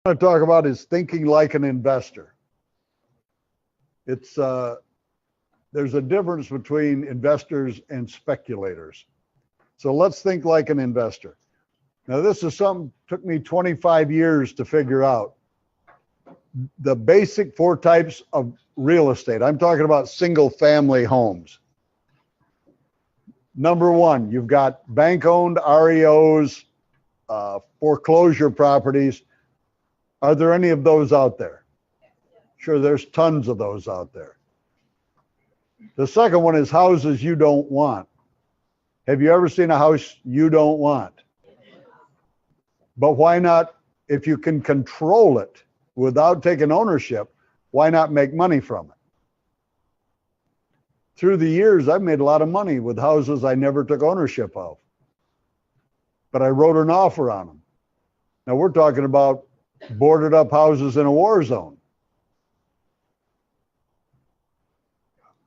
want to talk about is thinking like an investor. It's there's a difference between investors and speculators. So let's think like an investor. Now, this is something took me 25 years to figure out. The basic 4 types of real estate. I'm talking about single family homes. Number 1, you've got bank-owned REOs, foreclosure properties. Are there any of those out there? Sure, there's tons of those out there. The second one is houses you don't want. Have you ever seen a house you don't want? But why not, if you can control it without taking ownership, why not make money from it? Through the years, I've made a lot of money with houses I never took ownership of, but I wrote an offer on them. Now we're talking about boarded up houses in a war zone.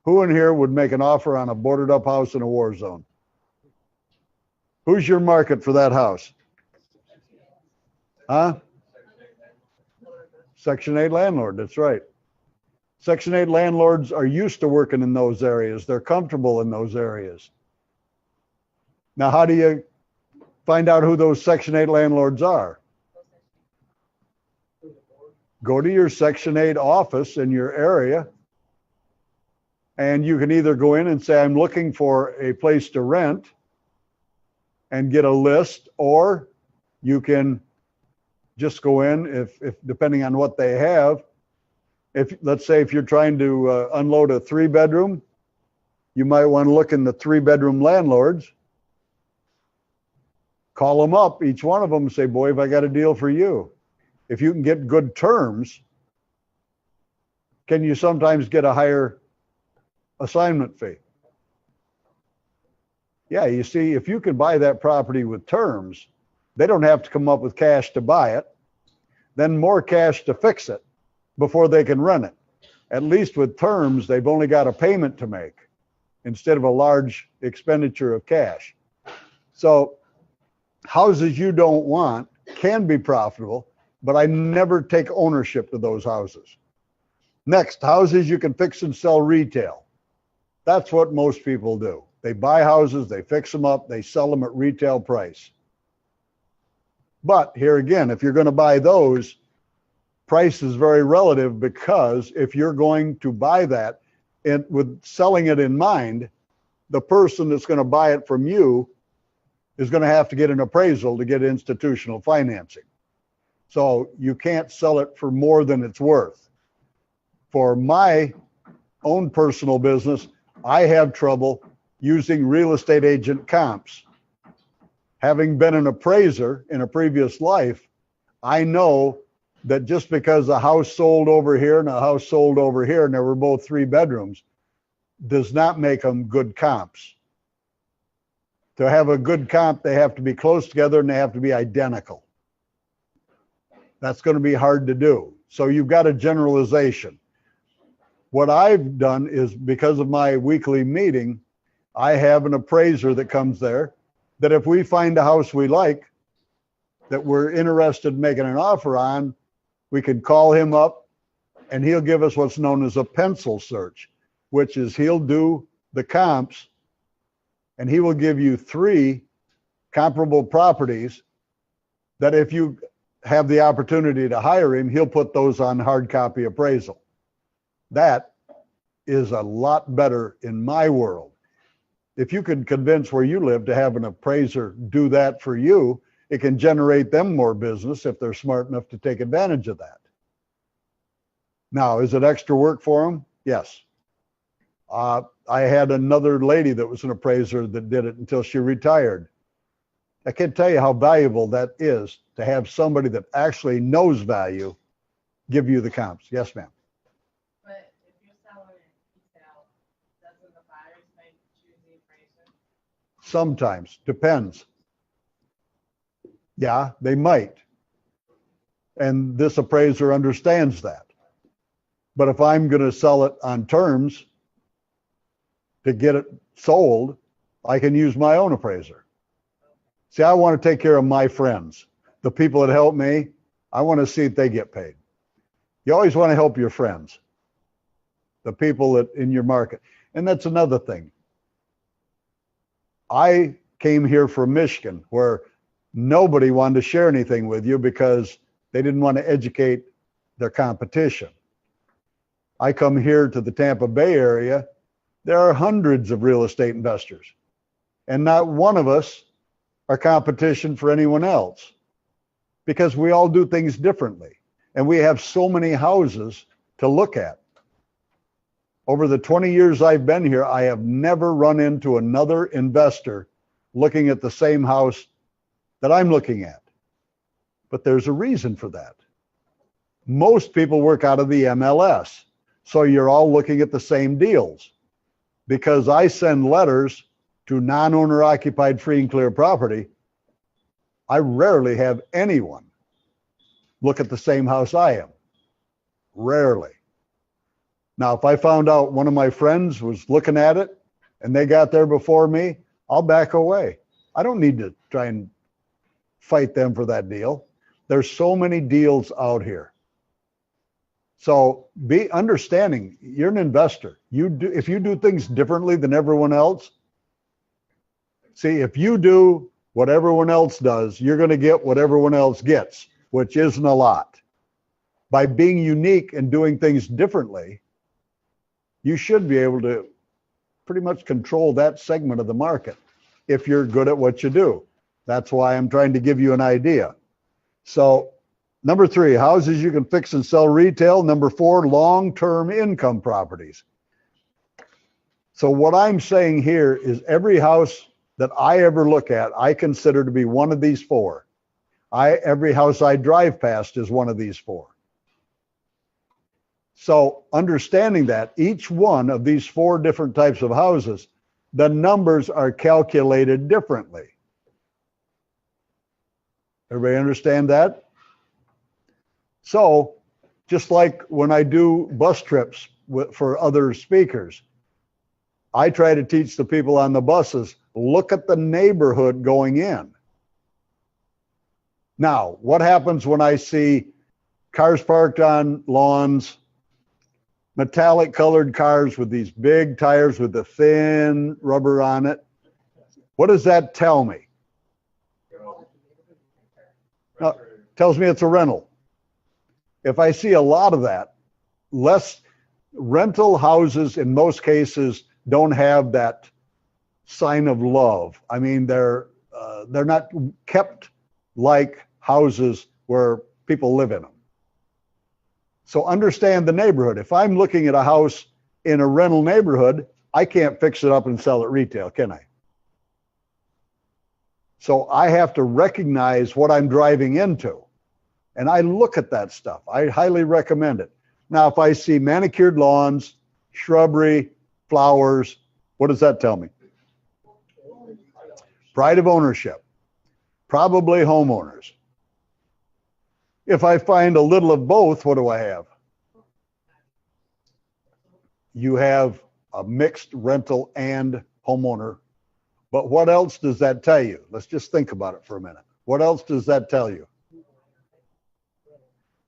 Who in here would make an offer on a boarded up house in a war zone? Who's your market for that house? Huh? Section 8 landlord, that's right. Section 8 landlords are used to working in those areas. They're comfortable in those areas. Now, how do you find out who those Section 8 landlords are? Go to your Section 8 office in your area, and you can either go in and say, I'm looking for a place to rent and get a list, or you can just go in, if depending on what they have. If let's say if you're trying to unload a 3-bedroom, you might want to look in the 3-bedroom landlords, call them up, each one of them, and say, boy, have I got a deal for you. If you can get good terms, can you sometimes get a higher assignment fee? Yeah, you see, if you can buy that property with terms, they don't have to come up with cash to buy it, then more cash to fix it before they can rent it. At least with terms, they've only got a payment to make instead of a large expenditure of cash. So houses you don't want can be profitable, but I never take ownership of those houses. Next, houses you can fix and sell retail. That's what most people do. They buy houses, they fix them up, they sell them at retail price. But here again, if you're going to buy those, price is very relative, because if you're going to buy that and with selling it in mind, the person that's going to buy it from you is going to have to get an appraisal to get institutional financing. So you can't sell it for more than it's worth. For my own personal business, I have trouble using real estate agent comps. Having been an appraiser in a previous life, I know that just because a house sold over here and a house sold over here, and they were both 3 bedrooms, does not make them good comps. To have a good comp, they have to be close together and they have to be identical. That's going to be hard to do. So you've got a generalization. What I've done is, because of my weekly meeting, I have an appraiser that comes there, that if we find a house we like, that we're interested in making an offer on, we can call him up and he'll give us what's known as a pencil search, which is he'll do the comps and he will give you 3 comparable properties that if you have the opportunity to hire him, he'll put those on hard copy appraisal. That is a lot better in my world. If you can convince where you live to have an appraiser do that for you, it can generate them more business if they're smart enough to take advantage of that. Now, is it extra work for them? Yes. I had another lady that was an appraiser that did it until she retired. I can't tell you how valuable that is to have somebody that actually knows value give you the comps. Yes, ma'am. But if you're selling it retail, doesn't the buyers make choose the appraiser? Sometimes, depends. Yeah, they might. And this appraiser understands that. But if I'm going to sell it on terms to get it sold, I can use my own appraiser. See, I want to take care of my friends, the people that help me. I want to see if they get paid. You always want to help your friends, the people that in your market. And that's another thing. I came here from Michigan where nobody wanted to share anything with you because they didn't want to educate their competition. I come here to the Tampa Bay area. There are hundreds of real estate investors, and not one of us are competition for anyone else because we all do things differently. And we have so many houses to look at. Over the 20 years I've been here, I have never run into another investor looking at the same house that I'm looking at. But there's a reason for that. Most people work out of the MLS, so you're all looking at the same deals. Because I send letters to non-owner occupied free and clear property, I rarely have anyone look at the same house I am. Rarely. Now, if I found out one of my friends was looking at it and they got there before me, I'll back away. I don't need to try and fight them for that deal. There's so many deals out here. So be understanding, you're an investor. If you do things differently than everyone else, see, if you do what everyone else does, you're going to get what everyone else gets, which isn't a lot. By being unique and doing things differently, you should be able to pretty much control that segment of the market if you're good at what you do. That's why I'm trying to give you an idea. So number 3, houses you can fix and sell retail. Number 4, long-term income properties. So what I'm saying here is every house that I ever look at, I consider to be one of these 4. Every house I drive past is one of these 4. So understanding that each one of these 4 different types of houses, the numbers are calculated differently. Everybody understand that? So just like when I do bus trips for other speakers, I try to teach the people on the buses, look at the neighborhood going in. Now, what happens when I see cars parked on lawns, metallic colored cars with these big tires with the thin rubber on it? What does that tell me? Tells me it's a rental. If I see a lot of that, less rental houses in most cases don't have that sign of love. I mean, they're not kept like houses where people live in them. So understand the neighborhood. If I'm looking at a house in a rental neighborhood, I can't fix it up and sell it retail, can I? So I have to recognize what I'm driving into. And I look at that stuff. I highly recommend it. Now, if I see manicured lawns, shrubbery, flowers, what does that tell me? Pride of ownership. Probably homeowners. If I find a little of both, what do I have? You have a mixed rental and homeowner. But what else does that tell you? Let's just think about it for a minute. What else does that tell you?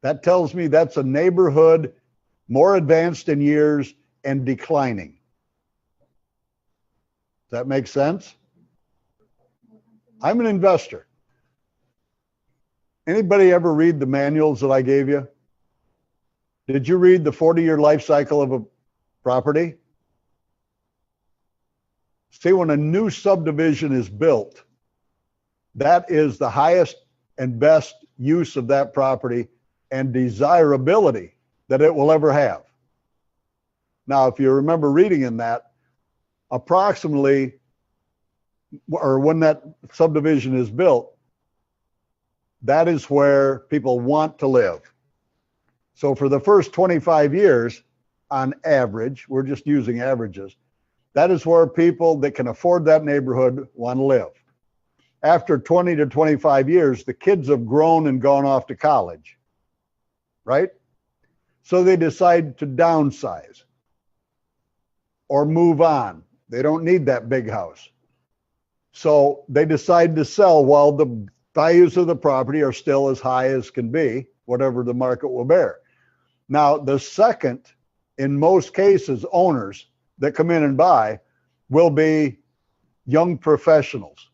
That tells me that's a neighborhood more advanced in years and declining. Does that make sense? I'm an investor. Anybody ever read the manuals that I gave you? Did you read the 40-year life cycle of a property? See, when a new subdivision is built, that is the highest and best use of that property and desirability that it will ever have. Now, if you remember reading in that, approximately, or when that subdivision is built, that is where people want to live. So for the first 25 years, on average, we're just using averages, that is where people that can afford that neighborhood want to live. After 20 to 25 years, the kids have grown and gone off to college, right? So they decide to downsize or move on. They don't need that big house. So they decide to sell while the values of the property are still as high as can be. whatever the market will bear. Now, the second, in most cases, owners that come in and buy will be young professionals.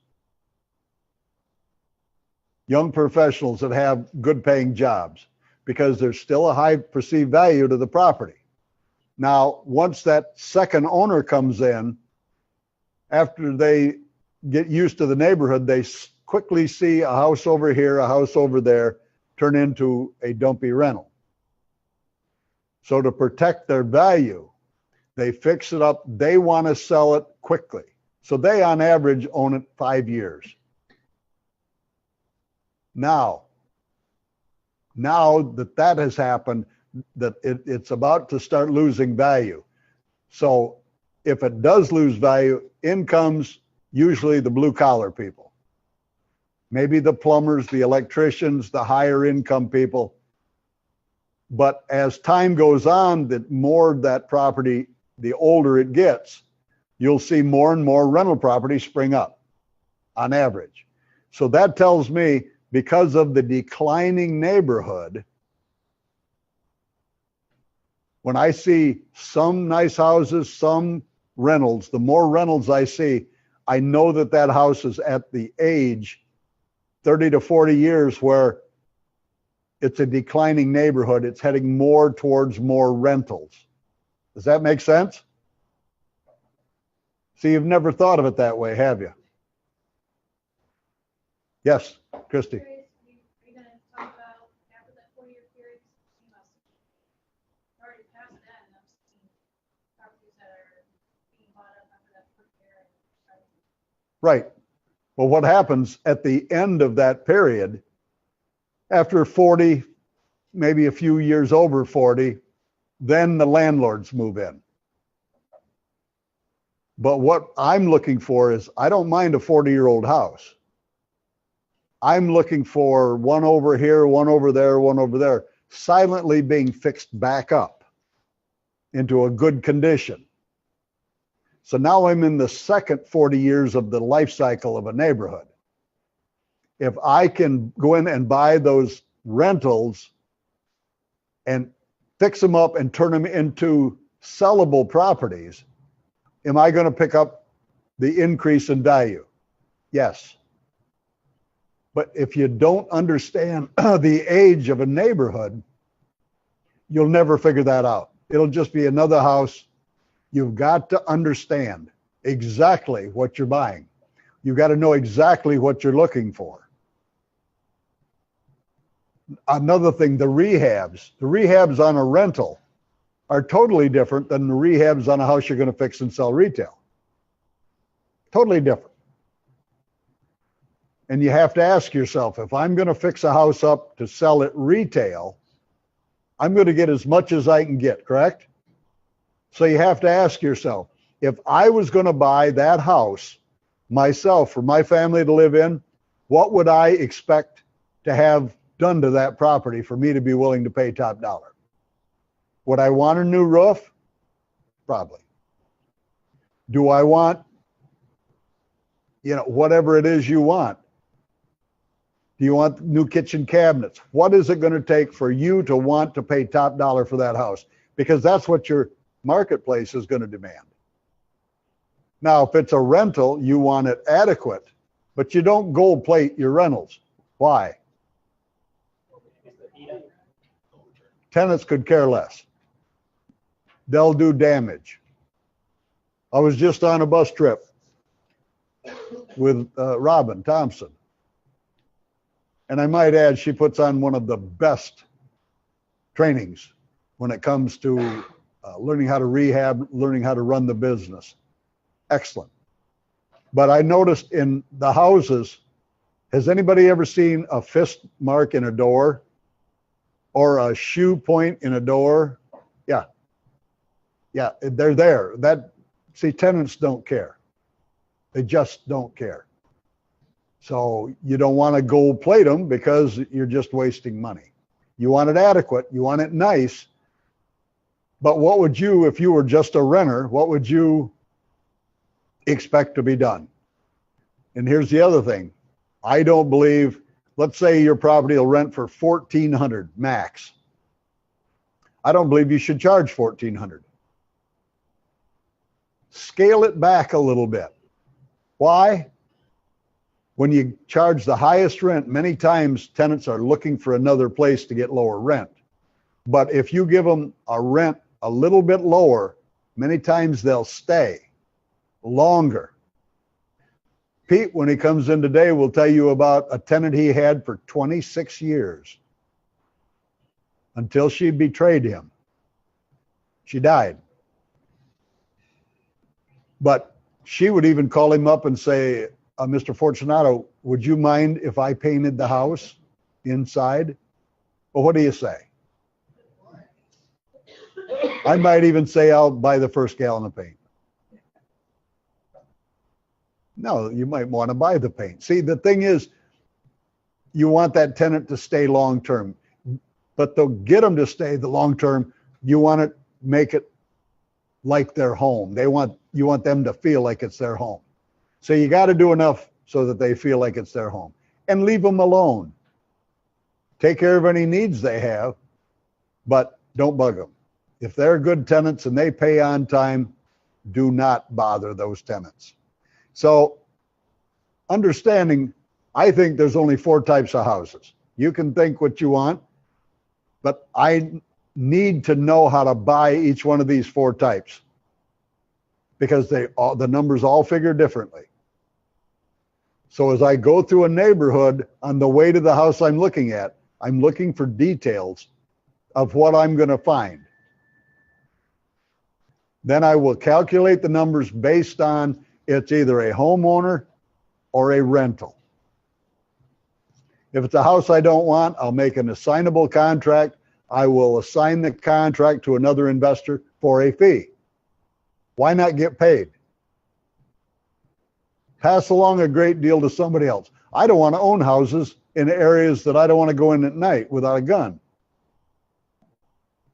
Young professionals that have good paying jobs, because there's still a high perceived value to the property. Now, once that second owner comes in, after they get used to the neighborhood, they quickly see a house over here, a house over there, turn into a dumpy rental. So to protect their value, they fix it up. They want to sell it quickly. So they, on average, own it 5 years. Now that has happened, that it's about to start losing value. So if it does lose value, in comes usually the blue collar people. Maybe the plumbers, the electricians, the higher income people. But as time goes on, the more that property, the older it gets, you'll see more and more rental properties spring up on average. So that tells me, because of the declining neighborhood, when I see some nice houses, some rentals, the more rentals I see, I know that that house is at the age 30 to 40 years where it's a declining neighborhood. It's heading more towards more rentals. Does that make sense? See, you've never thought of it that way, have you? Yes, Christy. Are you going to talk about after that 4-year period? You must have already passed that, and I'm seeing properties that are being bought up after that 4 year. Right. Well, what happens at the end of that period, after 40, maybe a few years over 40, then the landlords move in. But what I'm looking for is, I don't mind a 40-year-old house. I'm looking for one over here, one over there, one over there, silently being fixed back up into a good condition. So now I'm in the second 40 years of the life cycle of a neighborhood. If I can go in and buy those rentals and fix them up and turn them into sellable properties, am I going to pick up the increase in value? Yes. But if you don't understand the age of a neighborhood, you'll never figure that out. It'll just be another house. You've got to understand exactly what you're buying. You've got to know exactly what you're looking for. Another thing, the rehabs on a rental are totally different than the rehabs on a house you're going to fix and sell retail. Totally different. And you have to ask yourself, if I'm going to fix a house up to sell it retail, I'm going to get as much as I can get, correct? So you have to ask yourself, if I was going to buy that house myself for my family to live in, what would I expect to have done to that property for me to be willing to pay top dollar? Would I want a new roof? Probably. Do I want, whatever it is you want? Do you want new kitchen cabinets? What is it going to take for you to want to pay top dollar for that house? Because that's what your marketplace is going to demand. Now, if it's a rental, you want it adequate, but you don't gold plate your rentals. Why? Tenants could care less. They'll do damage. I was just on a bus trip with Robin Thompson. And I might add, she puts on one of the best trainings when it comes to learning how to rehab, learning how to run the business. Excellent. But I noticed in the houses, has anybody ever seen a fist mark in a door or a shoe point in a door? Yeah. Yeah, they're there. See, tenants don't care. They just don't care. So you don't want to gold plate them because you're just wasting money. You want it adequate. You want it nice. But what would you, if you were just a renter, what would you expect to be done? And here's the other thing. I don't believe let's say your property will rent for $1,400 max. I don't believe you should charge $1,400. Scale it back a little bit. Why? When you charge the highest rent, many times tenants are looking for another place to get lower rent. But if you give them a rent a little bit lower, many times they'll stay longer. Pete, when he comes in today, will tell you about a tenant he had for 26 years until she betrayed him. She died. But she would even call him up and say, Mr. Fortunato, would you mind if I painted the house inside? Well, what do you say? I might even say I'll buy the first gallon of paint. No, you might want to buy the paint. See, the thing is, you want that tenant to stay long term, but to get them to stay the long term, you want to make it like their home. You want them to feel like it's their home. So you got to do enough so that they feel like it's their home, and leave them alone. Take care of any needs they have, but don't bug them. If they're good tenants and they pay on time, do not bother those tenants. So understanding, I think there's only 4 types of houses. You can think what you want, but I need to know how to buy each one of these 4 types because the numbers all figure differently. So as I go through a neighborhood on the way to the house I'm looking at, I'm looking for details of what I'm going to find. Then I will calculate the numbers based on it's either a homeowner or a rental. If it's a house I don't want, I'll make an assignable contract. I will assign the contract to another investor for a fee. Why not get paid? Pass along a great deal to somebody else. I don't want to own houses in areas that I don't want to go in at night without a gun.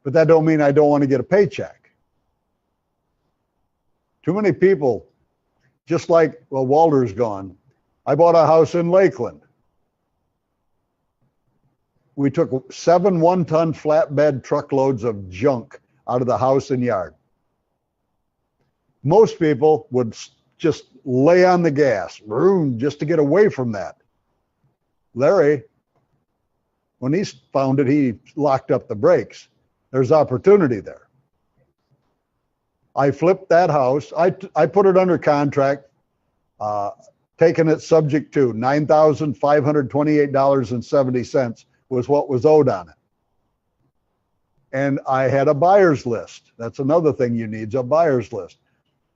But that don't mean I don't want to get a paycheck. Too many people, just like, well, Walter's gone. I bought a house in Lakeland. We took 7 one-ton flatbed truckloads of junk out of the house and yard. Most people would just lay on the gas, just to get away from that. Larry, when he found it, he locked up the brakes. There's opportunity there. I flipped that house. I put it under contract, taking it subject to $9,528.70 was what was owed on it. And I had a buyer's list. That's another thing you need, is a buyer's list.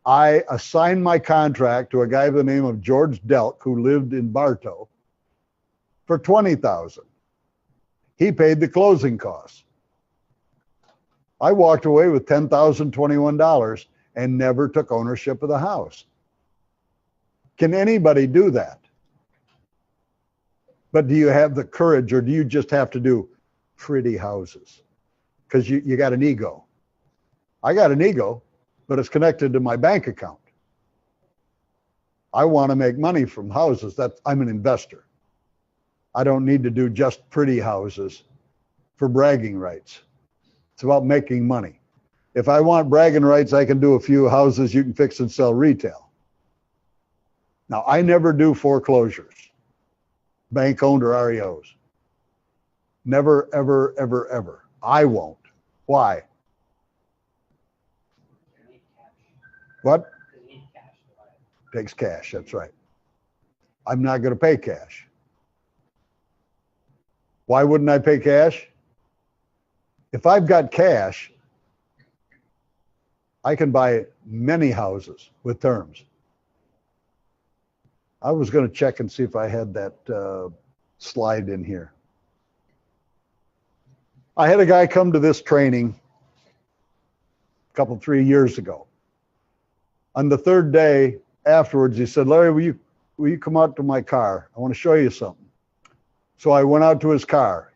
I assigned my contract to a guy by the name of George Delk, who lived in Bartow, for $20,000. He paid the closing costs. I walked away with $10,021 and never took ownership of the house. Can anybody do that? But do you have the courage, or do you just have to do pretty houses? Because you got an ego. I got an ego, but it's connected to my bank account. I want to make money from houses. I'm an investor. I don't need to do just pretty houses for bragging rights. It's about making money. If I want bragging rights, I can do a few houses you can fix and sell retail. Now, I never do foreclosures, bank-owned or REOs. Never, ever, ever, ever. I won't. Why? What? Takes cash, that's right. I'm not going to pay cash. Why wouldn't I pay cash? If I've got cash, I can buy many houses with terms. I was going to check and see if I had that slide in here. I had a guy come to this training a 3 years ago. On the 3rd day afterwards, he said, Larry, will you come out to my car? I want to show you something. So I went out to his car.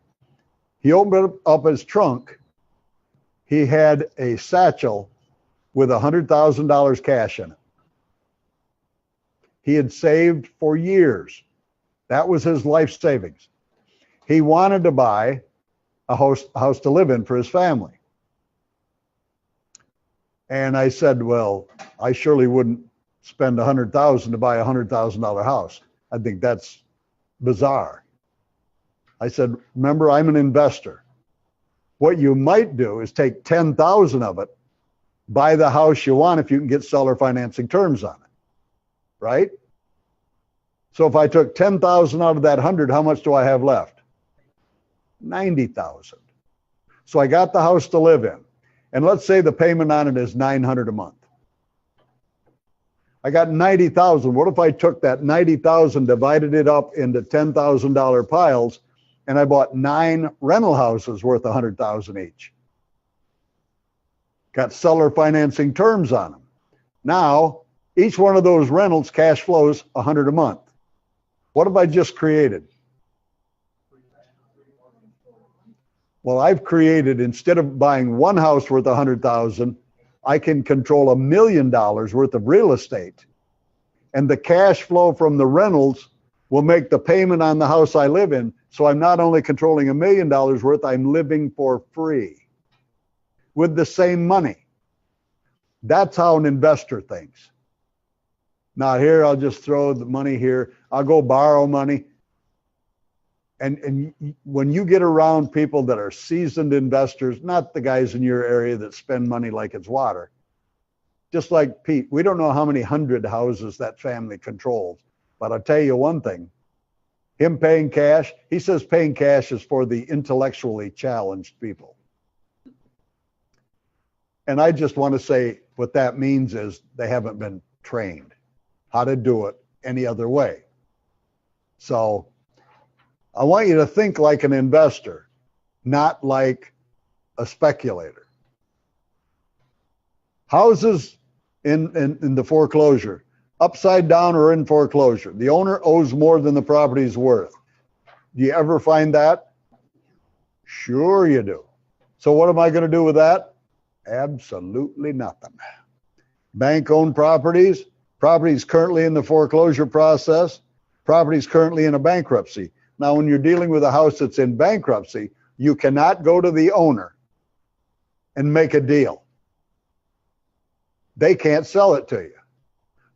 He opened up his trunk. He had a satchel with $100,000 cash in it. He had saved for years. That was his life savings. He wanted to buy a house to live in for his family. And I said, well, I surely wouldn't spend $100,000 to buy a $100,000 house. I think that's bizarre. I said, remember, I'm an investor. What you might do is take 10,000 of it, buy the house you want if you can get seller financing terms on it, right? So if I took 10,000 out of that 100, how much do I have left? 90,000. So I got the house to live in. And let's say the payment on it is $900 a month. I got 90,000. What if I took that 90,000, divided it up into $10,000 piles, and I bought 9 rental houses worth 100,000 each? Got seller financing terms on them. Now, each one of those rentals cash flows $100 a month. What have I just created? Well, I've created, instead of buying one house worth 100,000, I can control $1 million worth of real estate. And the cash flow from the rentals will make the payment on the house I live in. So I'm not only controlling $1 million worth, I'm living for free with the same money. That's how an investor thinks. Not here, I'll just throw the money here. I'll go borrow money. And when you get around people that are seasoned investors, not the guys in your area that spend money like it's water, just like Pete, we don't know how many 100 houses that family controls. But I'll tell you one thing, him paying cash, he says paying cash is for the intellectually challenged people. And I just want to say what that means is they haven't been trained how to do it any other way. So I want you to think like an investor, not like a speculator. Houses in the foreclosure, upside down or in foreclosure, the owner owes more than the property's worth. Do you ever find that? Sure you do. So what am I going to do with that? Absolutely nothing. Bank-owned properties, properties currently in the foreclosure process, properties currently in a bankruptcy. Now, when you're dealing with a house that's in bankruptcy, you cannot go to the owner and make a deal. They can't sell it to you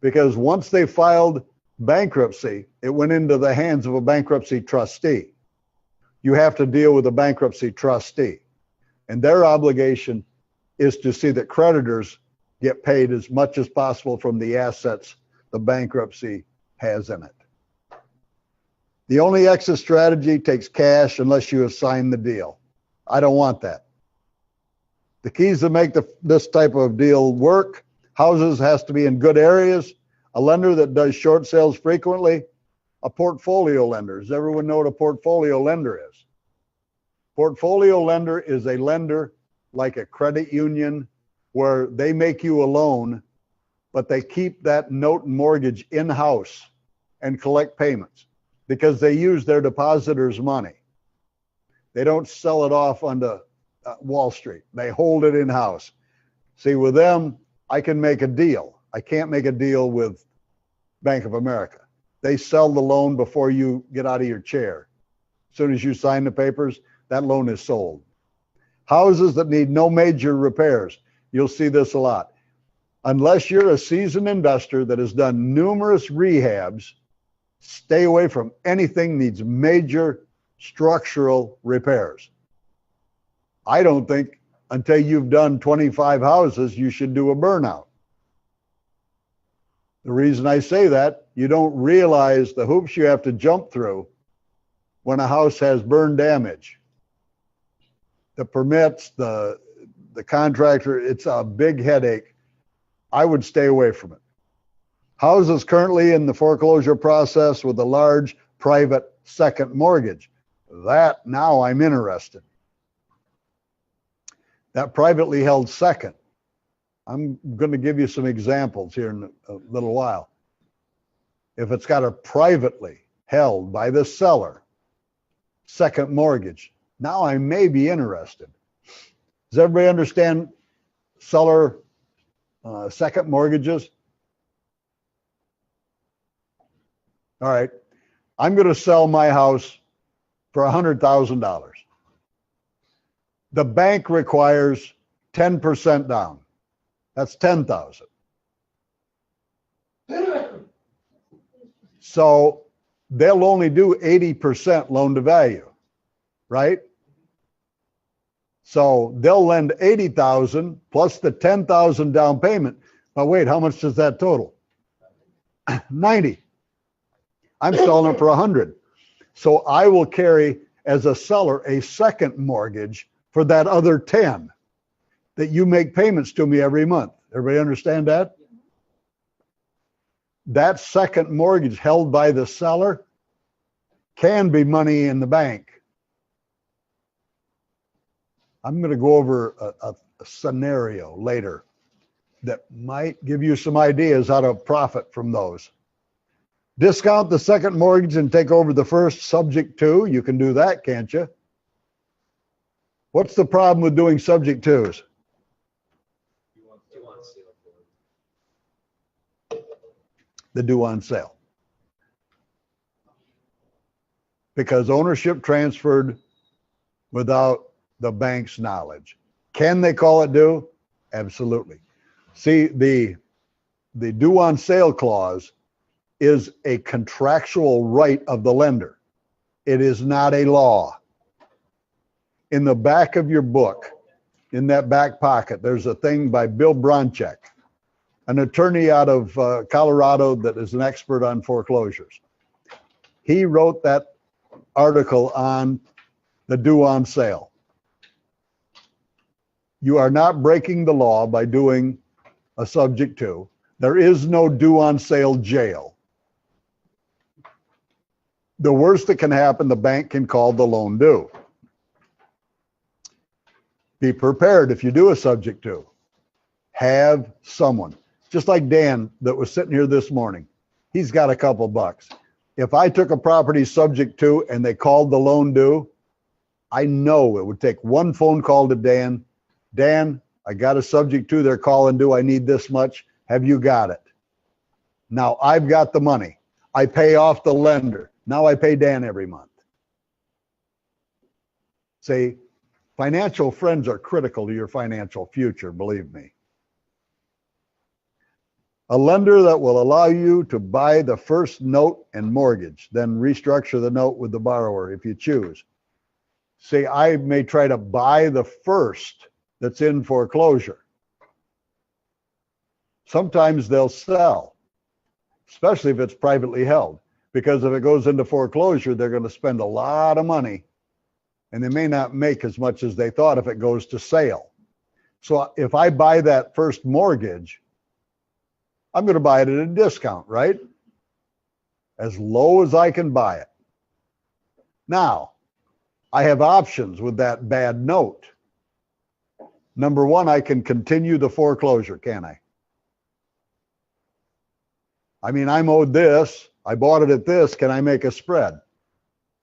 because once they filed bankruptcy, it went into the hands of a bankruptcy trustee. You have to deal with a bankruptcy trustee, and their obligation is to see that creditors get paid as much as possible from the assets the bankruptcy has in it. The only exit strategy takes cash unless you assign the deal. I don't want that. The keys to make this type of deal work: houses has to be in good areas, a lender that does short sales frequently, a portfolio lender. Does everyone know what a portfolio lender is? Portfolio lender is a lender like a credit union where they make you a loan, but they keep that note and mortgage in-house and collect payments, because they use their depositors' money. They don't sell it off onto Wall Street. They hold it in-house. See, with them, I can make a deal. I can't make a deal with Bank of America. They sell the loan before you get out of your chair. As soon as you sign the papers, that loan is sold. Houses that need no major repairs, you'll see this a lot. Unless you're a seasoned investor that has done numerous rehabs, stay away from anything needs major structural repairs. I don't think until you've done 25 houses, you should do a burnout. The reason I say that, you don't realize the hoops you have to jump through when a house has burn damage. The permits, the contractor, it's a big headache. I would stay away from it. Houses currently in the foreclosure process with a large private second mortgage. That, now I'm interested. That privately held second. I'm going to give you some examples here in a little while. If it's got a privately held by the seller second mortgage, now I may be interested. Does everybody understand seller second mortgages? All right, I'm going to sell my house for $100,000. The bank requires 10% down. That's 10,000. So they'll only do 80% loan to value, right? So they'll lend 80,000 plus the 10,000 down payment. But wait, how much does that total? 90. I'm selling it for 100. So I will carry as a seller a second mortgage for that other 10 that you make payments to me every month. Everybody understand that? That second mortgage held by the seller can be money in the bank. I'm going to go over a scenario later that might give you some ideas how to profit from those. Discount the second mortgage and take over the first, subject to. You can do that, can't you? What's the problem with doing subject twos? The due on sale. Because ownership transferred without the bank's knowledge. Can they call it due? Absolutely. See, the due on sale clause is a contractual right of the lender. It is not a law. In the back of your book, in that back pocket, there's a thing by Bill Bronchek, an attorney out of Colorado that is an expert on foreclosures. He wrote that article on the due on sale. You are not breaking the law by doing a subject to. There is no due on sale jail. The worst that can happen, the bank can call the loan due. Be prepared if you do a subject to. Have someone, just like Dan that was sitting here this morning. He's got a couple bucks. If I took a property subject to and they called the loan due, I know it would take one phone call to Dan. Dan, I got a subject to, they're calling due, I need this much. Have you got it? Now I've got the money. I pay off the lender. Now I pay Dan every month. See, financial friends are critical to your financial future, believe me. A lender that will allow you to buy the first note and mortgage, then restructure the note with the borrower if you choose. See, I may try to buy the first that's in foreclosure. Sometimes they'll sell, especially if it's privately held, because if it goes into foreclosure, they're going to spend a lot of money and they may not make as much as they thought if it goes to sale. So if I buy that first mortgage, I'm going to buy it at a discount, right? As low as I can buy it. Now, I have options with that bad note. Number one, I can continue the foreclosure, can I? I mean, I'm owed this. I bought it at this. Can I make a spread?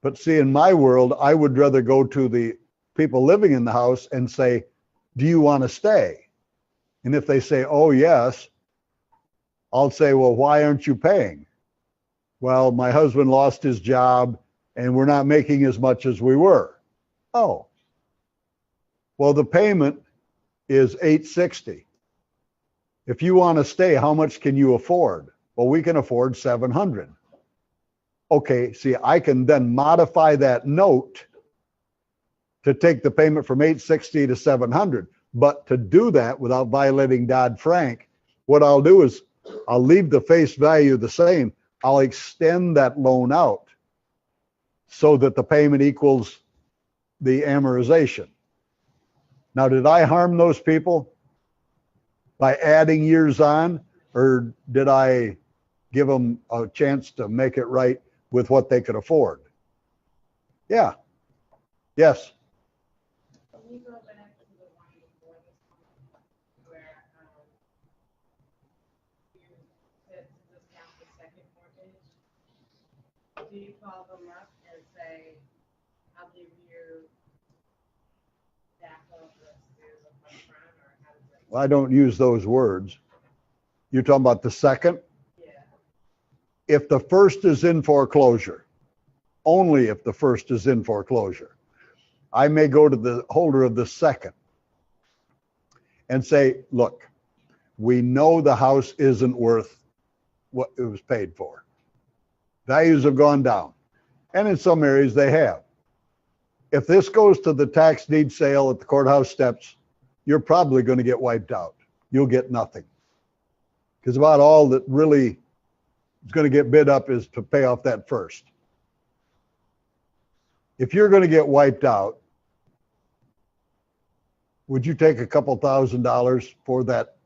But see, in my world, I would rather go to the people living in the house and say, do you want to stay? And if they say, oh, yes, I'll say, well, why aren't you paying? Well, my husband lost his job and we're not making as much as we were. Oh, well, the payment is $860. If you want to stay, how much can you afford? Well, we can afford $700. Okay, see, I can then modify that note to take the payment from $860 to $700. But to do that without violating Dodd-Frank, what I'll do is I'll leave the face value the same. I'll extend that loan out so that the payment equals the amortization. Now, did I harm those people by adding years on, or did I give them a chance to make it right with what they could afford? Yeah. Yes. Can we go back to the one before this one, where you said to discount the second mortgage? Do you call them up and say, I'll give you that over as a upfront, or how does that? Well, I don't use those words. You're talking about the second? Yeah. If the first is in foreclosure only if the first is in foreclosure. I may go to the holder of the second and say, look, we know the house isn't worth what it was paid for. Values have gone down. And in some areas they have. If this goes to the tax deed sale at the courthouse steps, you're probably going to get wiped out. You'll get nothing. Because about all that really is going to get bid up is to pay off that first. If you're going to get wiped out, would you take a couple $1,000s for that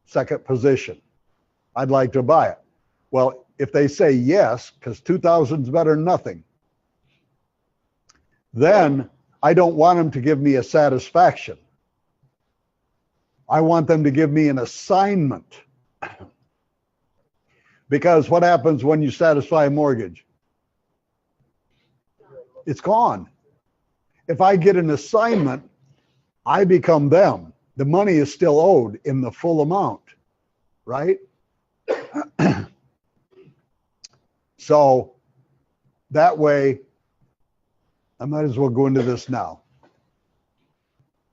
second position? I'd like to buy it. Well, if they say yes, because 2,000 is better than nothing, then I don't want them to give me a satisfaction. I want them to give me an assignment. Because what happens when you satisfy a mortgage? It's gone. If I get an assignment, I become them. The money is still owed in the full amount, right? So that way, I might as well go into this now.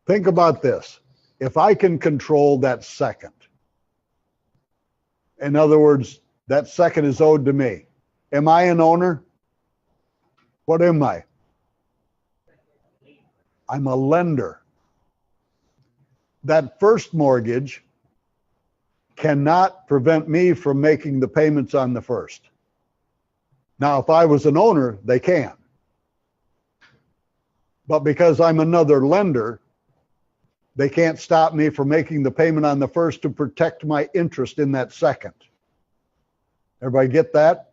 Think about this. If I can control that second, in other words, that second is owed to me. Am I an owner? What am I? I'm a lender. That first mortgage cannot prevent me from making the payments on the first. Now, if I was an owner, they can. But because I'm another lender, they can't stop me from making the payment on the first to protect my interest in that second. Everybody get that?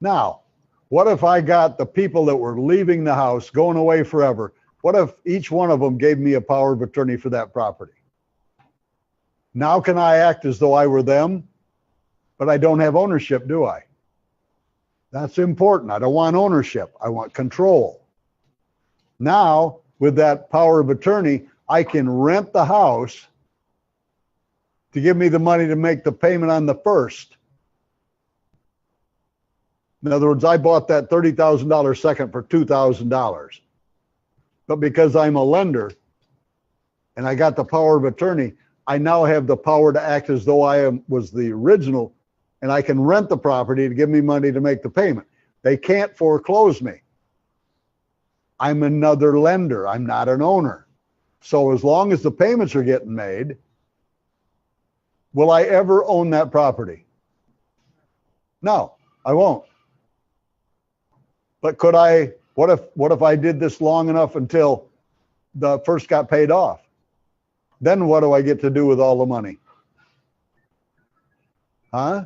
Now, what if I got the people that were leaving the house, going away forever? What if each one of them gave me a power of attorney for that property? Now can I act as though I were them? But I don't have ownership, do I? That's important. I don't want ownership. I want control. Now, with that power of attorney, I can rent the house to give me the money to make the payment on the first. In other words, I bought that $30,000 second for $2,000. But because I'm a lender and I got the power of attorney, I now have the power to act as though I was the original, and I can rent the property to give me money to make the payment. They can't foreclose me. I'm another lender. I'm not an owner. So as long as the payments are getting made, will I ever own that property? No, I won't. But could I, what if I did this long enough until the first got paid off? Then what do I get to do with all the money? Huh?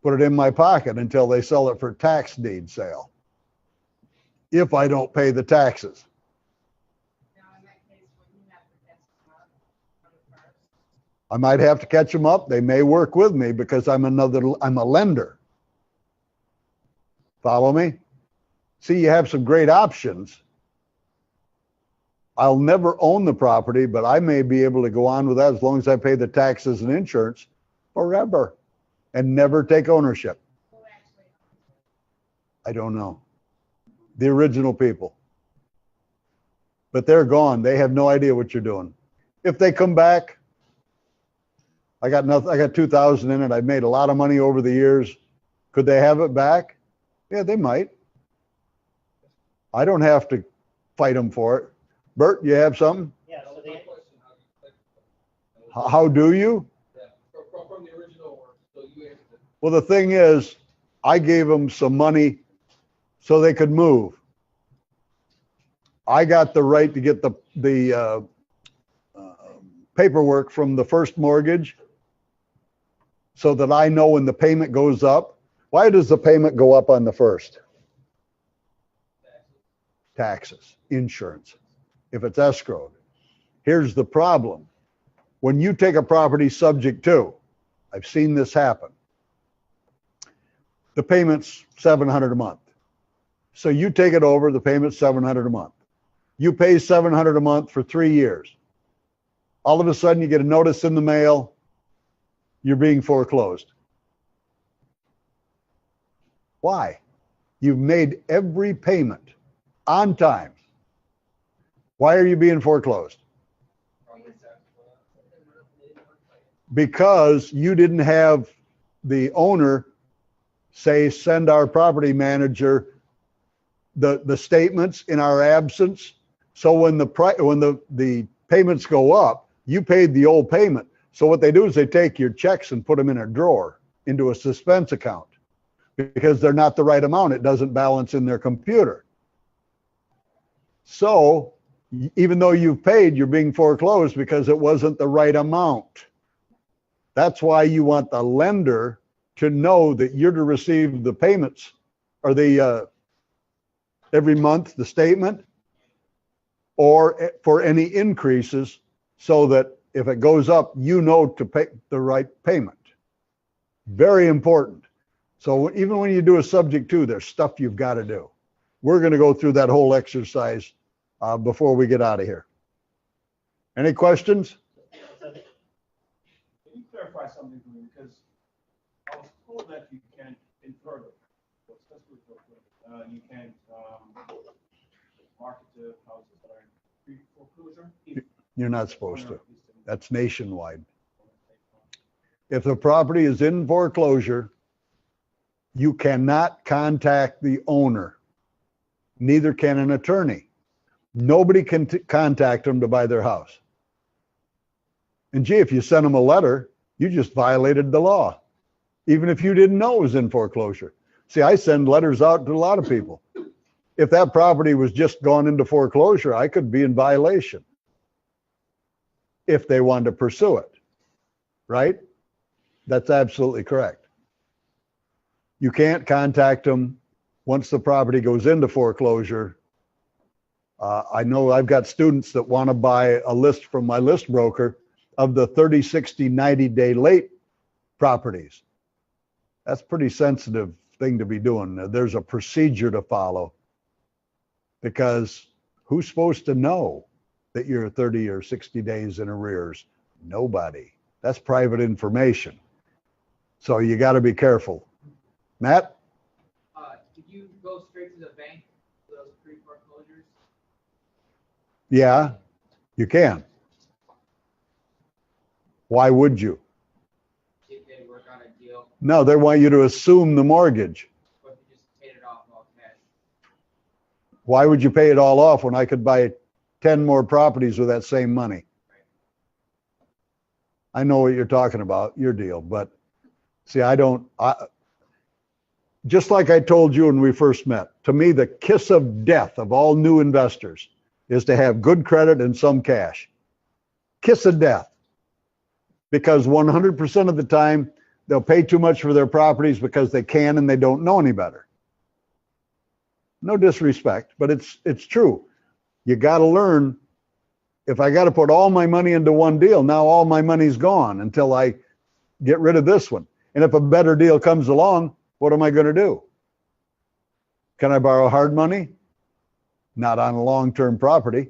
Put it in my pocket until they sell it for tax deed sale. If I don't pay the taxes. Now, in that case, would you have to catch them up on the first? I might have to catch them up. They may work with me because I'm a lender. Follow me? See, you have some great options. I'll never own the property, but I may be able to go on with that as long as I pay the taxes and insurance forever and never take ownership. Who actually owns it? I don't know. The original people. But they're gone. They have no idea what you're doing. If they come back, I got nothing. I got 2,000 in it. I've made a lot of money over the years. Could they have it back? Yeah, they might. I don't have to fight them for it. Bert, you have something? Yeah, so the, How do you? Yeah, from the original work, so you answered it. Well, the thing is, I gave them some money so they could move. I got the right to get the paperwork from the first mortgage so that I know when the payment goes up. Why does the payment go up on the first? Taxes, insurance, if it's escrowed. Here's the problem. When you take a property subject to, I've seen this happen, the payment's $700 a month. So you take it over, the payment's $700 a month. You pay $700 a month for 3 years. All of a sudden you get a notice in the mail, you're being foreclosed. Why? You've made every payment on time. Why are you being foreclosed? Because you didn't have the owner say, send our property manager the statements in our absence. So when the payments go up, you paid the old payment. So what they do is they take your checks and put them in a drawer into a suspense account because they're not the right amount. It doesn't balance in their computer. So even though you've paid, you're being foreclosed because it wasn't the right amount. That's why you want the lender to know that you're to receive the payments or the every month, the statement, or for any increases, so that if it goes up, you know to pay the right payment. Very important. So even when you do a subject to, there's stuff you've got to do. We're going to go through that whole exercise before we get out of here. Any questions? Can you clarify something for me? Because I was told that you can't infer them. You can't market the houses that are in pre-foreclosure. You're not supposed to. That's nationwide. If the property is in foreclosure, you cannot contact the owner. Neither can an attorney. Nobody can contact them to buy their house. And gee, if you sent them a letter, you just violated the law, even if you didn't know it was in foreclosure. See, I send letters out to a lot of people. If that property was just gone into foreclosure, I could be in violation if they wanted to pursue it, right? That's absolutely correct. You can't contact them once the property goes into foreclosure. I know I've got students that want to buy a list from my list broker of the 30, 60, 90-day late properties. That's a pretty sensitive thing to be doing. There's a procedure to follow, because who's supposed to know that you're 30 or 60 days in arrears? Nobody. That's private information. So you got to be careful. Matt? Did you go straight to the bank for those pre-foreclosures? Yeah, you can. Why would you? Did they work on a deal? No, they want you to assume the mortgage. Or if you just paid it off all cash? Why would you pay it all off when I could buy 10 more properties with that same money? I know what you're talking about, your deal, but see, just like I told you when we first met, to me, the kiss of death of all new investors is to have good credit and some cash. Kiss of death. Because 100% of the time, they'll pay too much for their properties because they can and they don't know any better. No disrespect, but it's true. You got to learn. If I got to put all my money into one deal, now all my money's gone until I get rid of this one. And if a better deal comes along, what am I going to do? Can I borrow hard money? Not on a long-term property.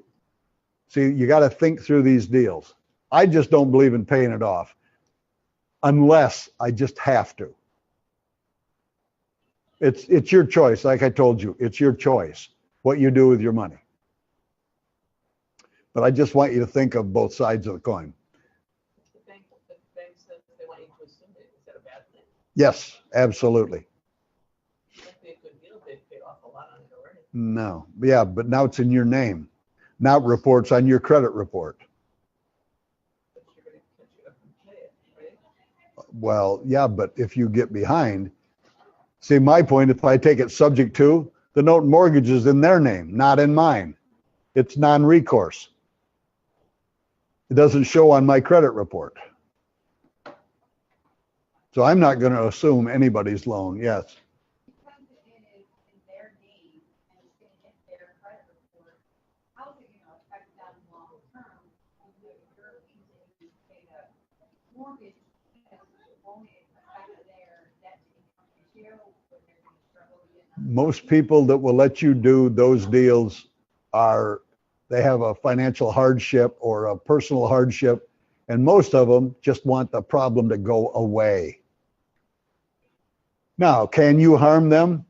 See, you got to think through these deals. I just don't believe in paying it off unless I just have to. It's your choice. Like I told you, it's your choice what you do with your money. But I just want you to think of both sides of the coin. The bank says they want you to assume it. Is that a bad thing? Yes, absolutely. That'd be a good deal. They've paid off a lot on it already. No, yeah, but now it's in your name. Now it reports on your credit report. But you're going to catch you up and pay it, right? Well, yeah, but if you get behind, see, my point, if I take it subject to, the note and mortgage is in their name, not in mine. It's non-recourse. It doesn't show on my credit report. So I'm not going to assume anybody's loan. Yes. Because it is in their name and it's going to hit their credit report, how's it going to affect them long term? When you're easy to pay the mortgage, because it won't affect their debt to income ratio, but they're going to struggle to get. Most people that will let you do those deals they have a financial hardship or a personal hardship, and most of them just want the problem to go away. Now, can you harm them?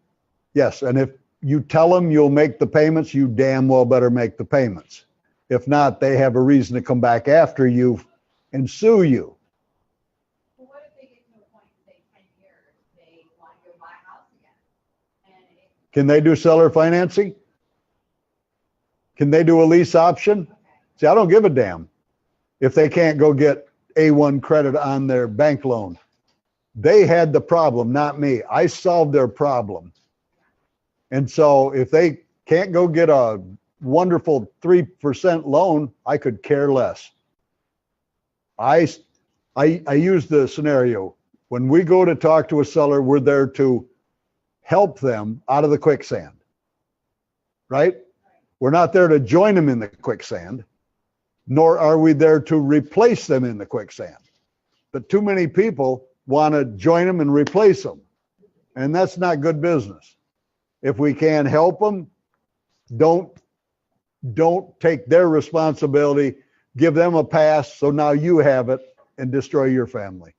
Yes, and if you tell them you'll make the payments, you damn well better make the payments. If not, they have a reason to come back after you and sue you. Well, what if they get to a point, say 10 years, they want to go buy a house again? And it, Can they do seller financing? Can they do a lease option? okay, See, I don't give a damn if they can't go get A1 credit on their bank loan. They had the problem, not me. I solved their problem. And so if they can't go get a wonderful 3% loan, I could care less. I use the scenario. When we go to talk to a seller, we're there to help them out of the quicksand, right? We're not there to join them in the quicksand, nor are we there to replace them in the quicksand. But too many people want to join them and replace them. And that's not good business. If we can help them, don't take their responsibility, give them a pass so now you have it and destroy your family.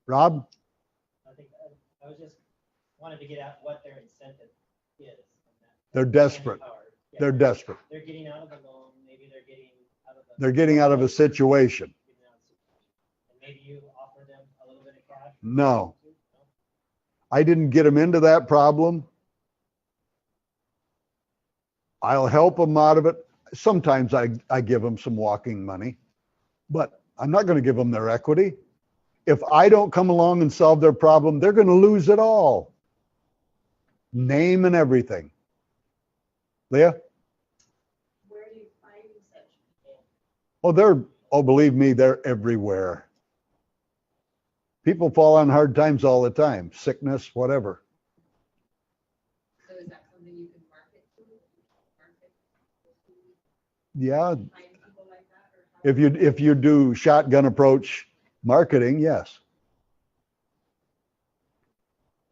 Rob? I was just wanted to get at what their incentive is. They're desperate. Yeah, They're desperate. They're getting out of the loan. Maybe they're getting out of the. They're getting out of a situation. And maybe you offer them a little bit of cash. No. I didn't get them into that problem. I'll help them out of it. Sometimes I give them some walking money, but I'm not going to give them their equity. If I don't come along and solve their problem, they're going to lose it all. Name and everything. Leah? Where do you find such people? Believe me, they're everywhere. People fall on hard times all the time, sickness, whatever. so is that something you can market to? Yeah, Find people like that? Or how- if you do shotgun approach marketing, yes.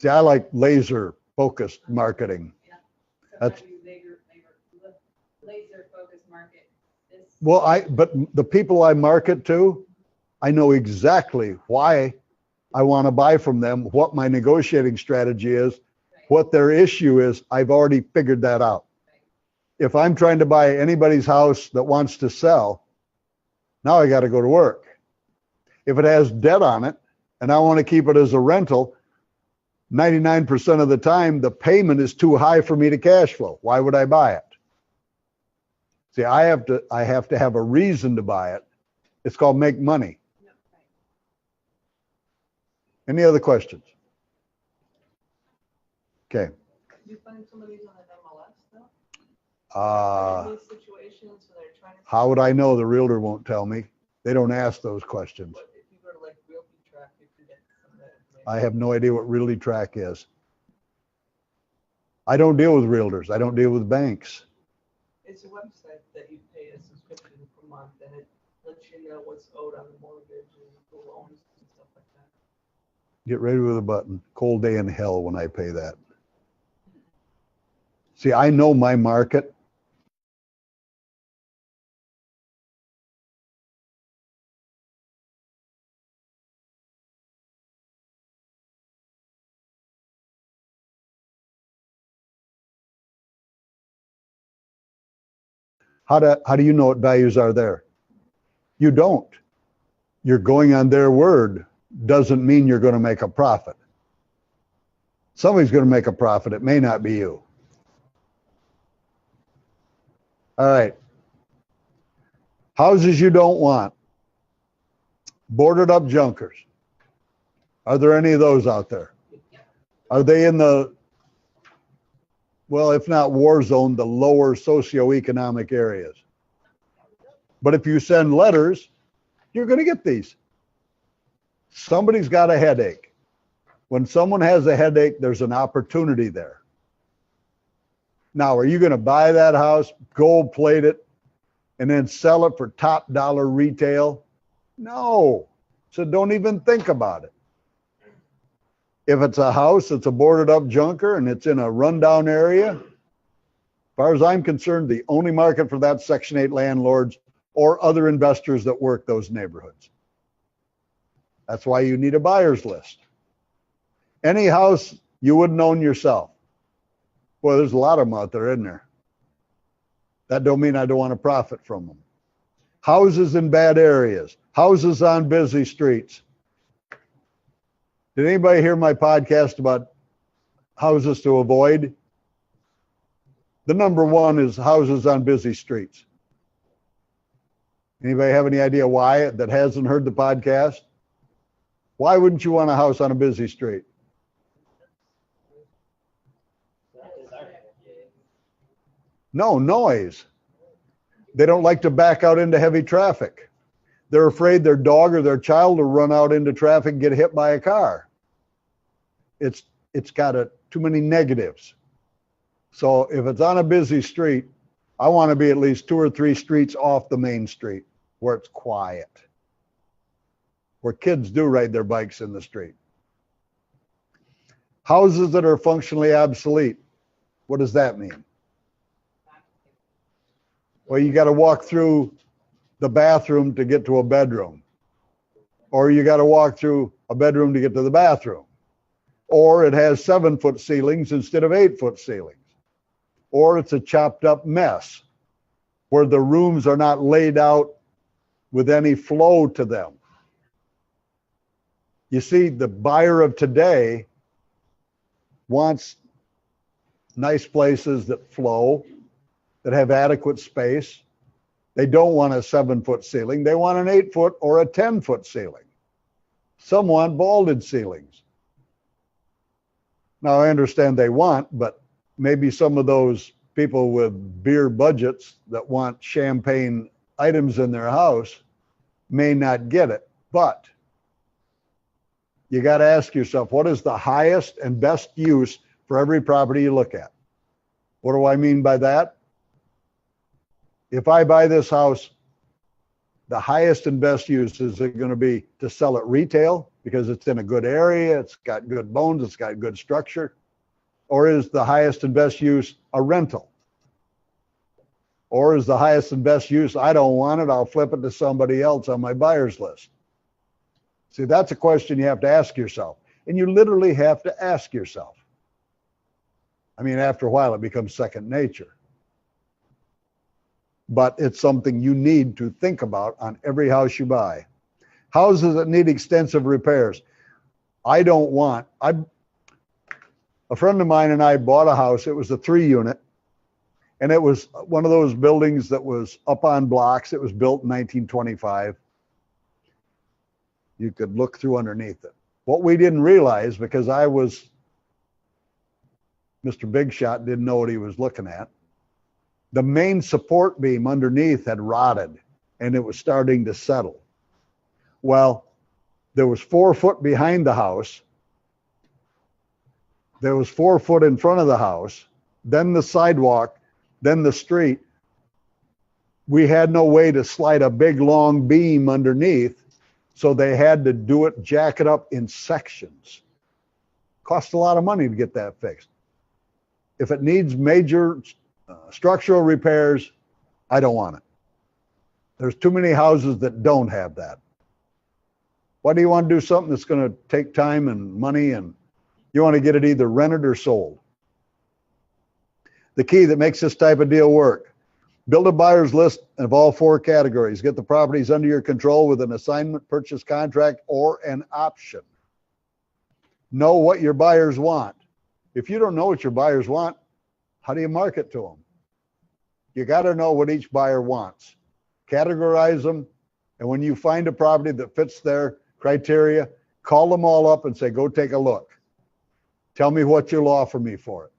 See, I like laser focused marketing. Yeah. So That's- how do you laser focused market this? Well, but the people I market to, I know exactly why I want to buy from them, what my negotiating strategy is, what their issue is. I've already figured that out. If I'm trying to buy anybody's house that wants to sell, now I got to go to work. If it has debt on it and I want to keep it as a rental, 99% of the time, the payment is too high for me to cash flow. Why would I buy it? See, I have to have a reason to buy it. It's called make money. No, right. Any other questions? Okay. You find some of these on an MLS though? Uh, In these situations where they're trying to. how would I know? The realtor won't tell me. They don't ask those questions. But if you go to like Realty Track, you can get some of that information. I have no idea what Realty Track is. I don't deal with realtors. I don't deal with banks. It's a website that you pay a subscription per month and it lets you know what's owed on the mortgage and the loans and stuff like that. Get ready with a button. Cold day in hell when I pay that. See, I know my market. How do you know what values are there? You don't. You're going on their word. Doesn't mean you're going to make a profit. Somebody's going to make a profit. It may not be you. All right. Houses you don't want. Boarded up junkers. Are there any of those out there? Are they in the, well, if not war zone, the lower socioeconomic areas? But if you send letters, you're going to get these. Somebody's got a headache. When someone has a headache, there's an opportunity there. Now, are you going to buy that house, gold plate it, and then sell it for top dollar retail? No. So don't even think about it. If it's a house, it's a boarded up junker and it's in a rundown area, as far as I'm concerned, the only market for that Section 8 landlords or other investors that work those neighborhoods. That's why you need a buyer's list. Any house you wouldn't own yourself. Boy, there's a lot of them out there, isn't there? That don't mean I don't want to profit from them. Houses in bad areas, houses on busy streets. Did anybody hear my podcast about houses to avoid? The number one is houses on busy streets. Anybody have any idea why that hasn't heard the podcast? Why wouldn't you want a house on a busy street? No, noise. They don't like to back out into heavy traffic. They're afraid their dog or their child will run out into traffic and get hit by a car. It's got too many negatives. So if it's on a busy street, I want to be at least 2 or 3 streets off the main street where it's quiet, where kids do ride their bikes in the street. Houses that are functionally obsolete. What does that mean? Well, you got to walk through the bathroom to get to a bedroom, or you got to walk through a bedroom to get to the bathroom, or it has 7-foot ceilings instead of 8-foot ceilings, or it's a chopped up mess where the rooms are not laid out with any flow to them. You see, the buyer of today wants nice places that flow, that have adequate space. They don't want a 7-foot ceiling. They want an 8-foot or a 10-foot ceiling. Some want vaulted ceilings. Now, I understand they want, but maybe some of those people with beer budgets that want champagne items in their house may not get it. But you got to ask yourself, what is the highest and best use for every property you look at? What do I mean by that? If I buy this house, the highest and best use is it going to be to sell it retail because it's in a good area, it's got good bones, it's got good structure, or is the highest and best use a rental? Or is the highest and best use, I don't want it, I'll flip it to somebody else on my buyer's list? See, that's a question you have to ask yourself. And you literally have to ask yourself. I mean, after a while, it becomes second nature. But it's something you need to think about on every house you buy. Houses that need extensive repairs. A friend of mine and I bought a house. It was a 3-unit. And it was one of those buildings that was up on blocks. It was built in 1925. You could look through underneath it. What we didn't realize, because Mr. Big Shot didn't know what he was looking at. The main support beam underneath had rotted and it was starting to settle. Well, there was 4 foot behind the house. There was 4 foot in front of the house, then the sidewalk, then the street. We had no way to slide a big long beam underneath, so they had to do it, jack it up in sections. Cost a lot of money to get that fixed. If it needs major structural repairs, I don't want it. There's too many houses that don't have that. Why do you want to do something that's going to take time and money, and you want to get it either rented or sold? The key that makes this type of deal work: build a buyer's list of all 4 categories. Get the properties under your control with an assignment, purchase contract, or an option. Know what your buyers want. If you don't know what your buyers want, how do you market to them? You got to know what each buyer wants. Categorize them, and when you find a property that fits their criteria, call them all up and say, go take a look. Tell me what you'll offer me for it.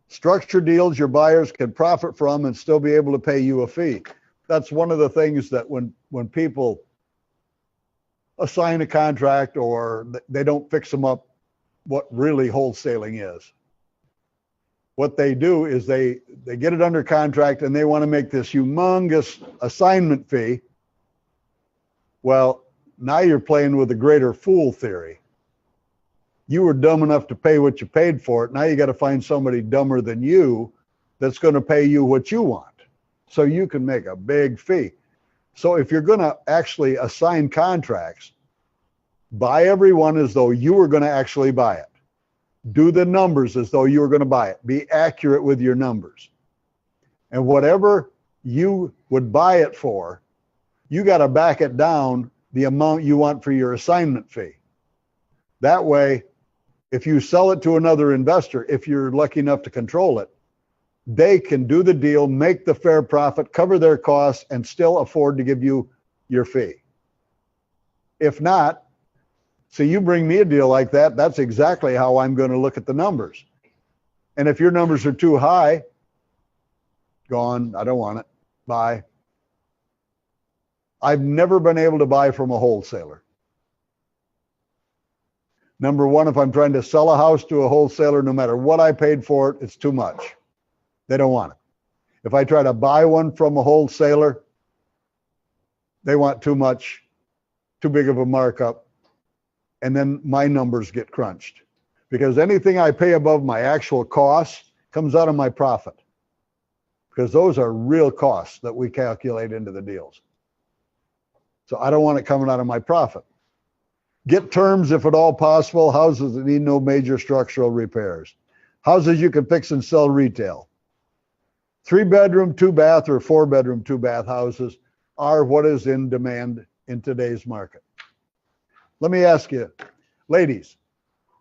Structure deals your buyers can profit from and still be able to pay you a fee. That's one of the things that when people assign a contract or they don't fix them up, what really wholesaling is. What they do is they get it under contract and they want to make this humongous assignment fee. Well, now you're playing with the greater fool theory. You were dumb enough to pay what you paid for it. Now you got to find somebody dumber than you that's going to pay you what you want, so you can make a big fee. So if you're going to actually assign contracts, Buy everyone as though you were going to actually buy it. Do the numbers as though you were going to buy it. Be accurate with your numbers. And whatever you would buy it for, you got to back it down the amount you want for your assignment fee. That way, if you sell it to another investor, if you're lucky enough to control it, they can do the deal, make the fair profit, cover their costs, and still afford to give you your fee. If not, so you bring me a deal like that, that's exactly how I'm going to look at the numbers. And if your numbers are too high, gone, I don't want it, buy. I've never been able to buy from a wholesaler. Number one, if I'm trying to sell a house to a wholesaler, no matter what I paid for it, it's too much. They don't want it. If I try to buy one from a wholesaler, they want too much, too big of a markup, and then my numbers get crunched. Because anything I pay above my actual costs comes out of my profit. Because those are real costs that we calculate into the deals. So I don't want it coming out of my profit. Get terms, if at all possible, houses that need no major structural repairs. Houses you can fix and sell retail. 3-bedroom, 2-bath, or 4-bedroom, 2-bath houses are what is in demand in today's market. Let me ask you, ladies,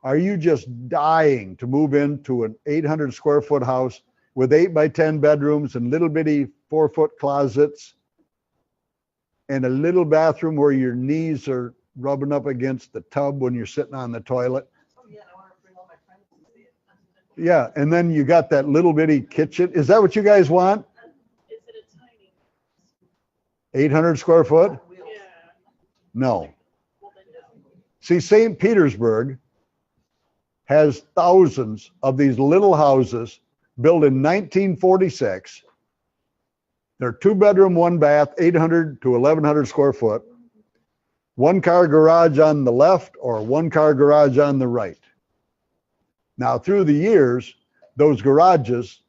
are you just dying to move into an 800 square foot house with 8 by 10 bedrooms and little bitty 4-foot closets and a little bathroom where your knees are rubbing up against the tub when you're sitting on the toilet? Oh, yeah, I want to bring all my friends to see it. Yeah, and then you got that little bitty kitchen. Is that what you guys want? Is it a tiny? 800 square foot? Yeah. No. Well, then no. See, St. Petersburg has thousands of these little houses built in 1946. They're 2-bedroom, 1-bath, 800 to 1,100 square foot. 1-car garage on the left or 1-car garage on the right. Now, through the years, those garages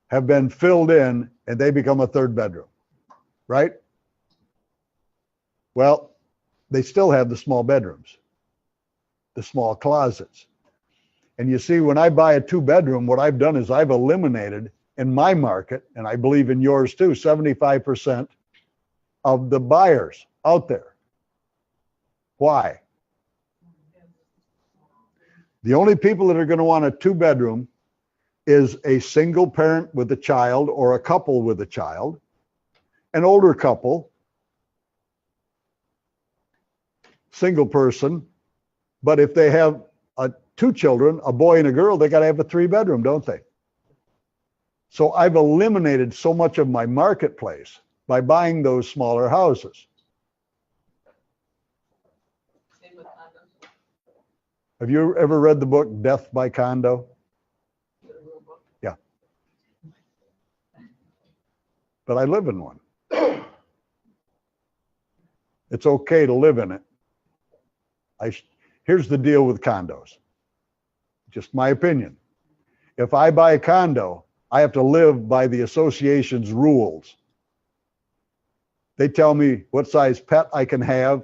have been filled in and they become a 3rd bedroom, right? Well, they still have the small bedrooms, the small closets. And you see, when I buy a 2-bedroom, what I've done is I've eliminated in my market, and I believe in yours too, 75% of the buyers out there. Why? The only people that are going to want a 2-bedroom is a single parent with a child or a couple with a child, an older couple, single person. But if they have 2 children, a boy and a girl, they got to have a 3-bedroom, don't they? So I've eliminated so much of my marketplace by buying those smaller houses. Same with condos. Have you ever read the book Death by Condo? Yeah. But I live in one. It's okay to live in it. Here's the deal with condos. Just my opinion. If I buy a condo, I have to live by the association's rules. They tell me what size pet I can have.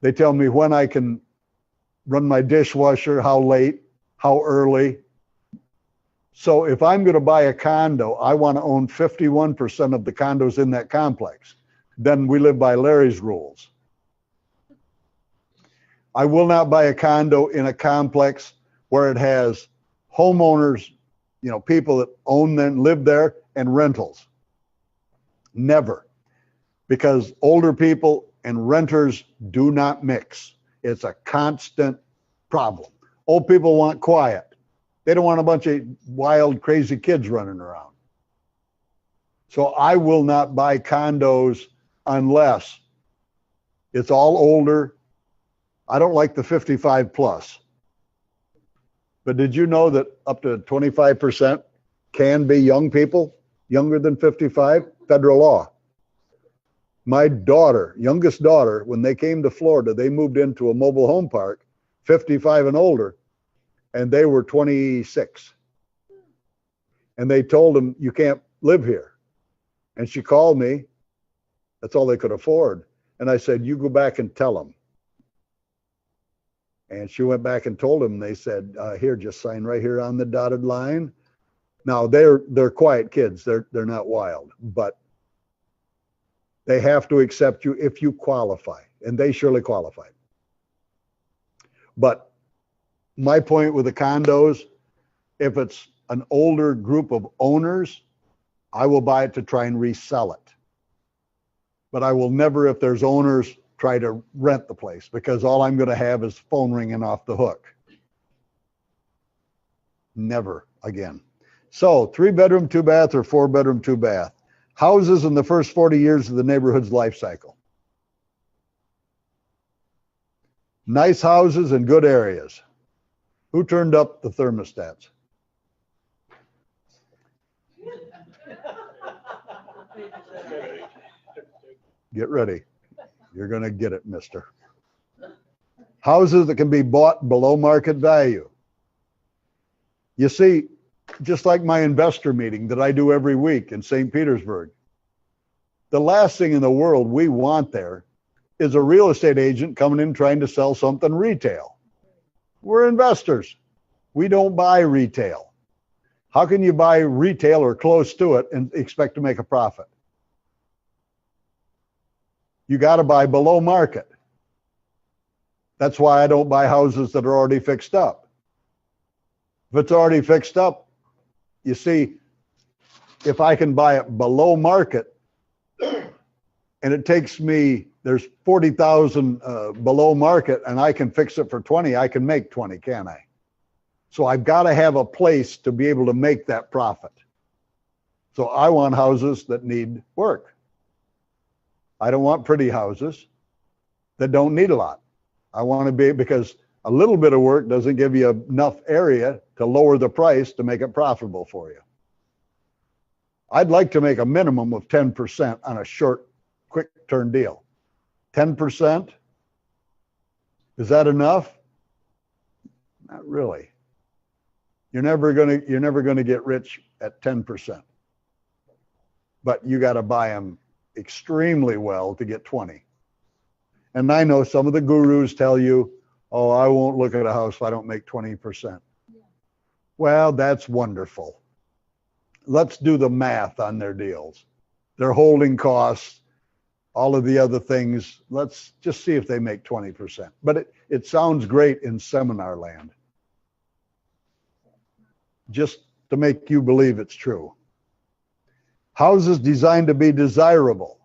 They tell me when I can run my dishwasher, how late, how early. So if I'm going to buy a condo, I want to own 51% of the condos in that complex. Then we live by Larry's rules. I will not buy a condo in a complex where it has homeowners, people that own them, live there, and rentals. Never. Because older people and renters do not mix. It's a constant problem. Old people want quiet. They don't want a bunch of wild, crazy kids running around. So I will not buy condos unless it's all older. I don't like the 55 plus. But did you know that up to 25% can be young people, younger than 55? Federal law. My daughter, youngest daughter, when they came to Florida, they moved into a mobile home park, 55 and older, and they were 26. And they told them, you can't live here. And she called me. That's all they could afford. And I said, you go back and tell them. And she went back and told them, they said, here, just sign right here on the dotted line. Now they're quiet kids. They're not wild, but they have to accept you if you qualify, and they surely qualified. But my point with the condos, if it's an older group of owners, I will buy it to try and resell it. But I will never, if there's owners, try to rent the place, because all I'm going to have is phone ringing off the hook. Never again. So 3-bedroom, 2-bath, or 4-bedroom, 2-bath. Houses in the first 40 years of the neighborhood's life cycle. Nice houses in good areas. Who turned up the thermostats? Get ready. You're going to get it, mister. Houses that can be bought below market value. You see, just like my investor meeting that I do every week in St. Petersburg, the last thing in the world we want there is a real estate agent coming in trying to sell something retail. We're investors. We don't buy retail. How can you buy retail or close to it and expect to make a profit? You got to buy below market. That's why I don't buy houses that are already fixed up. If it's already fixed up, you see, if I can buy it below market and it takes me, there's 40,000 below market and I can fix it for 20, I can make 20, can't I? So I've got to have a place to be able to make that profit. So I want houses that need work. I don't want pretty houses that don't need a lot. I want to be, because a little bit of work doesn't give you enough area to lower the price to make it profitable for you. I'd like to make a minimum of 10% on a short, quick turn deal. 10%? Is that enough? Not really. You're never gonna get rich at 10%. But you got to buy them extremely well to get 20. And I know some of the gurus tell you, oh, I won't look at a house if I don't make 20%. Yeah. Well, that's wonderful. Let's do the math on their deals, their holding costs, all of the other things. Let's just see if they make 20%. But it sounds great in seminar land, just to make you believe it's true. Houses designed to be desirable.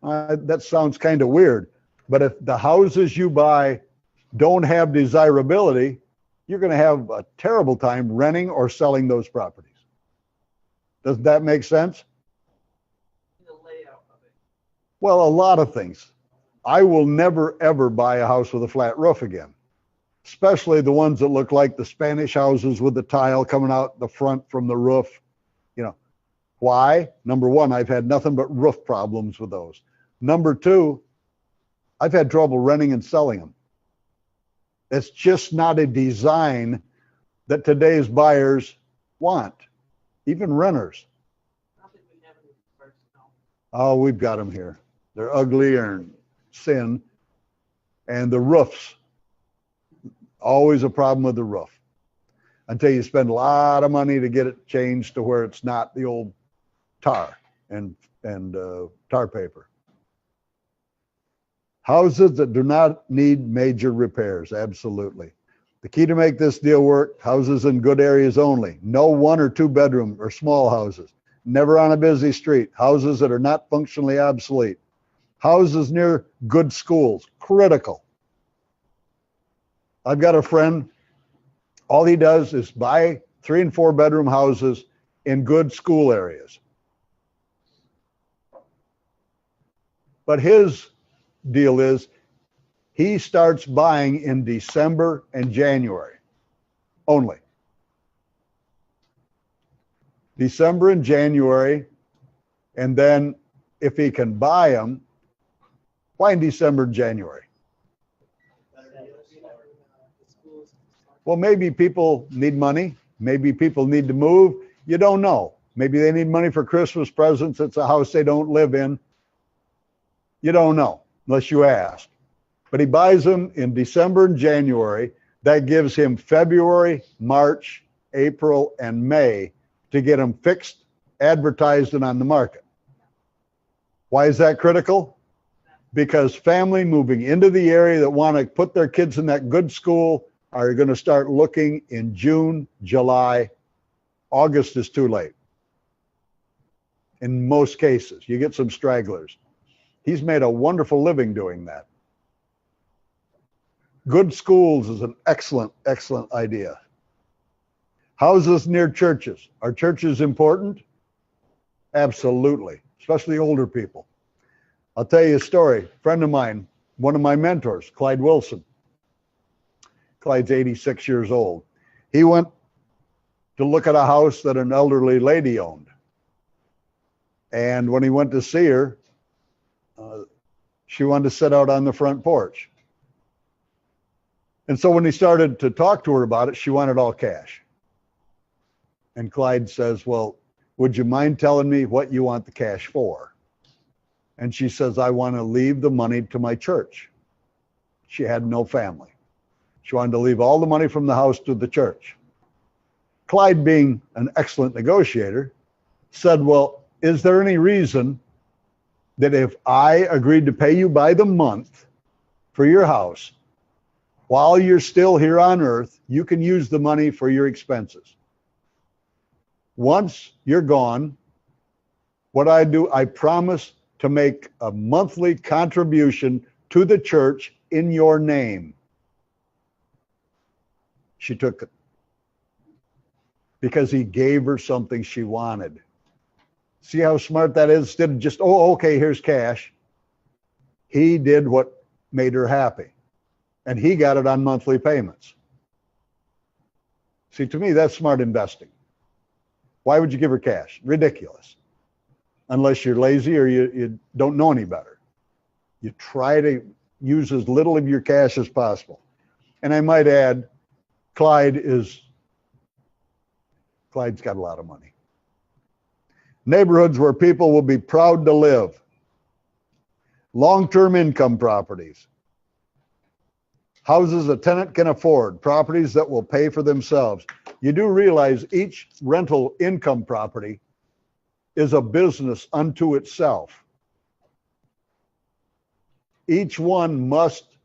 That sounds kind of weird, but if the houses you buy don't have desirability, you're going to have a terrible time renting or selling those properties. Does that make sense? The layout of it. Well, a lot of things. I will never, ever buy a house with a flat roof again, especially the ones that look like the Spanish houses with the tile coming out the front from the roof. You know, why? Number one, I've had nothing but roof problems with those. Number two, I've had trouble renting and selling them. It's just not a design that today's buyers want, even renters. I don't think we have any first now. Oh, we've got them here. They're ugly and sin. And the roofs, always a problem with the roof. Until you spend a lot of money to get it changed to where it's not the old tar and tar paper. Houses that do not need major repairs, absolutely. The key to make this deal work, houses in good areas only. No 1 or 2 bedroom or small houses. Never on a busy street. Houses that are not functionally obsolete. Houses near good schools, critical. I've got a friend, all he does is buy 3 and 4 bedroom houses in good school areas. But his deal is he starts buying in December and January only. December and January, and then if he can buy them, why in December and January? Well, maybe people need money. Maybe people need to move. You don't know. Maybe they need money for Christmas presents. It's a house they don't live in. You don't know unless you ask. but he buys them in December and January. That gives him February, March, April, and May to get them fixed, advertised, and on the market. Why is that critical? Because family moving into the area that want to put their kids in that good school are going to start looking in June, July. August is too late. In most cases, you get some stragglers. He's made a wonderful living doing that. Good schools is an excellent, excellent idea. Houses near churches. Are churches important? Absolutely, especially older people. I'll tell you a story. A friend of mine, one of my mentors, Clyde Wilson. Clyde's 86 years old. He went to look at a house that an elderly lady owned. And when he went to see her, she wanted to sit out on the front porch. And so when he started to talk to her about it, she wanted all cash. And Clyde says, well, would you mind telling me what you want the cash for? And she says, I want to leave the money to my church. She had no family. She wanted to leave all the money from the house to the church. Clyde, being an excellent negotiator, said, well, is there any reason that if I agreed to pay you by the month for your house, while you're still here on earth, you can use the money for your expenses? Once you're gone, what I do, I promise to make a monthly contribution to the church in your name. She took it because he gave her something she wanted. See how smart that is? Instead of just, oh, okay, here's cash. He did what made her happy. And he got it on monthly payments. See, to me, that's smart investing. Why would you give her cash? Ridiculous. Unless you're lazy or you don't know any better. You try to use as little of your cash as possible. And I might add, Clyde's got a lot of money. Neighborhoods where people will be proud to live. Long-term income properties. Houses a tenant can afford. Properties that will pay for themselves. You do realize each rental income property is a business unto itself. Each one must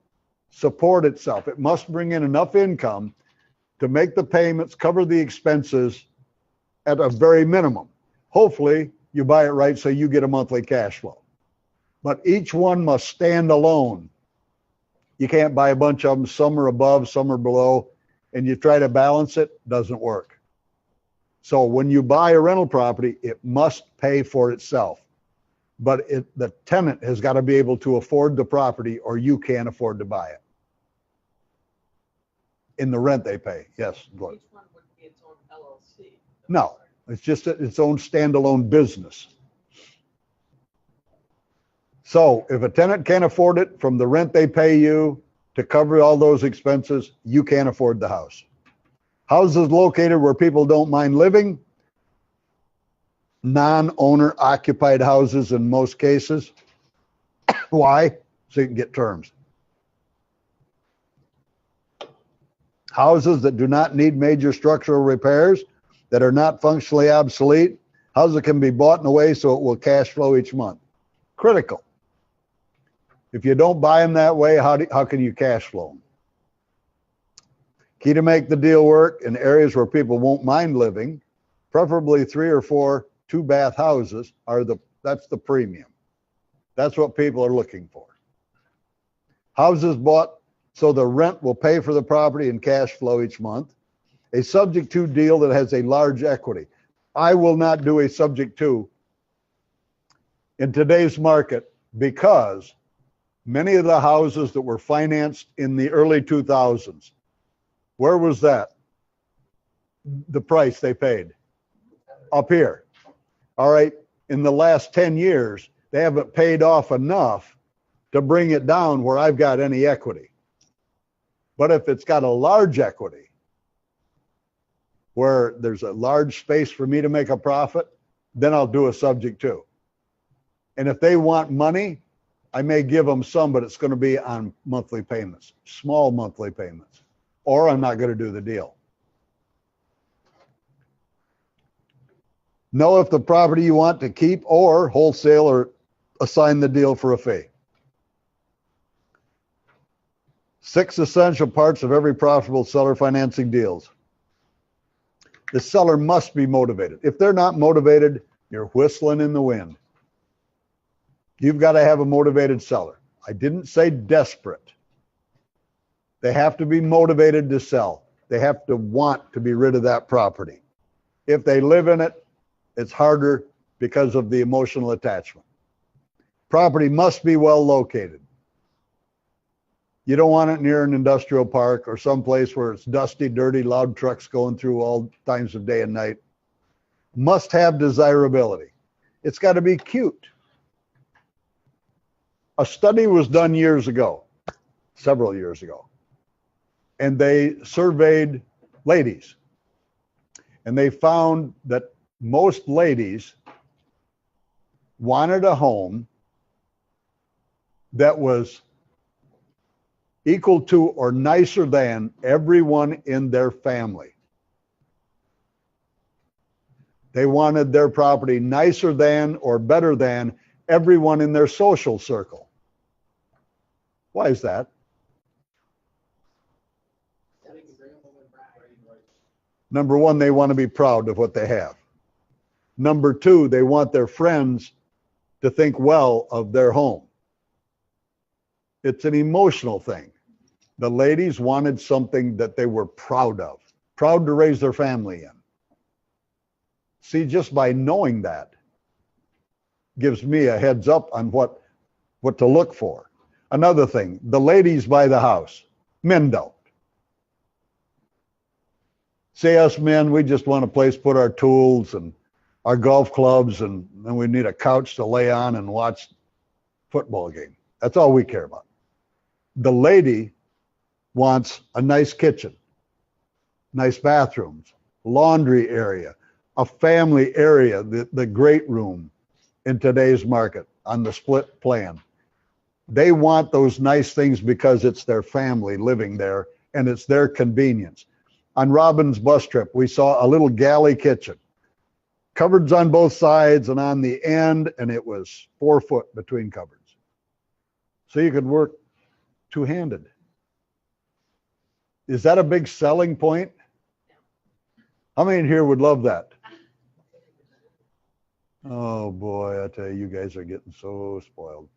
support itself. It must bring in enough income to make the payments, cover the expenses at a very minimum. Hopefully, you buy it right so you get a monthly cash flow. But each one must stand alone. You can't buy a bunch of them, some are above, some are below, and you try to balance it, doesn't work. So when you buy a rental property, it must pay for itself. But the tenant has got to be able to afford the property or you can't afford to buy it. In the rent they pay, yes. Each one would be its own LLC. No, it's just its own standalone business. So if a tenant can't afford it from the rent they pay you to cover all those expenses, you can't afford the house. Houses located where people don't mind living, non-owner occupied houses in most cases. Why? So you can get terms. Houses that do not need major structural repairs, that are not functionally obsolete. Houses that can be bought in a way so it will cash flow each month. Critical. If you don't buy them that way, how can you cash flow them? Key to make the deal work in areas where people won't mind living, preferably 3 or 4 2-bath houses that's the premium. That's what people are looking for. Houses bought so the rent will pay for the property and cash flow each month. A subject to deal that has a large equity. I will not do a subject to in today's market because many of the houses that were financed in the early 2000s, where was that? The price they paid? Up here. All right, in the last 10 years, they haven't paid off enough to bring it down where I've got any equity. But if it's got a large equity, where there's a large space for me to make a profit, then I'll do a subject to. And if they want money, I may give them some, but it's going to be on monthly payments, small monthly payments, or I'm not going to do the deal. Know if the property you want to keep or wholesale or assign the deal for a fee. 6 essential parts of every profitable seller financing deals. The seller must be motivated. If they're not motivated, you're whistling in the wind. You've got to have a motivated seller. I didn't say desperate. They have to be motivated to sell. They have to want to be rid of that property. If they live in it, it's harder because of the emotional attachment. Property must be well located. You don't want it near an industrial park or someplace where it's dusty, dirty, loud trucks going through all times of day and night. Must have desirability. It's got to be cute. A study was done years ago, several years ago, and they surveyed ladies. And they found that most ladies wanted a home that was equal to or nicer than everyone in their family. They wanted their property nicer than or better than everyone in their social circle. Why is that? Number one, they want to be proud of what they have. Number two, they want their friends to think well of their home. It's an emotional thing. The ladies wanted something that they were proud of, proud to raise their family in. See, just by knowing that gives me a heads up on what to look for. Another thing, the ladies buy the house. Men don't. See, us men, we just want a place to put our tools and our golf clubs, and then we need a couch to lay on and watch football game. That's all we care about. The lady wants a nice kitchen, nice bathrooms, laundry area, a family area, the great room in today's market on the split plan. They want those nice things because it's their family living there and it's their convenience. On Robin's bus trip, we saw a little galley kitchen, cupboards on both sides and on the end, and it was 4 foot between cupboards. So you could work two-handed. Is that a big selling point? How many in here would love that? Oh boy, I tell you, you guys are getting so spoiled.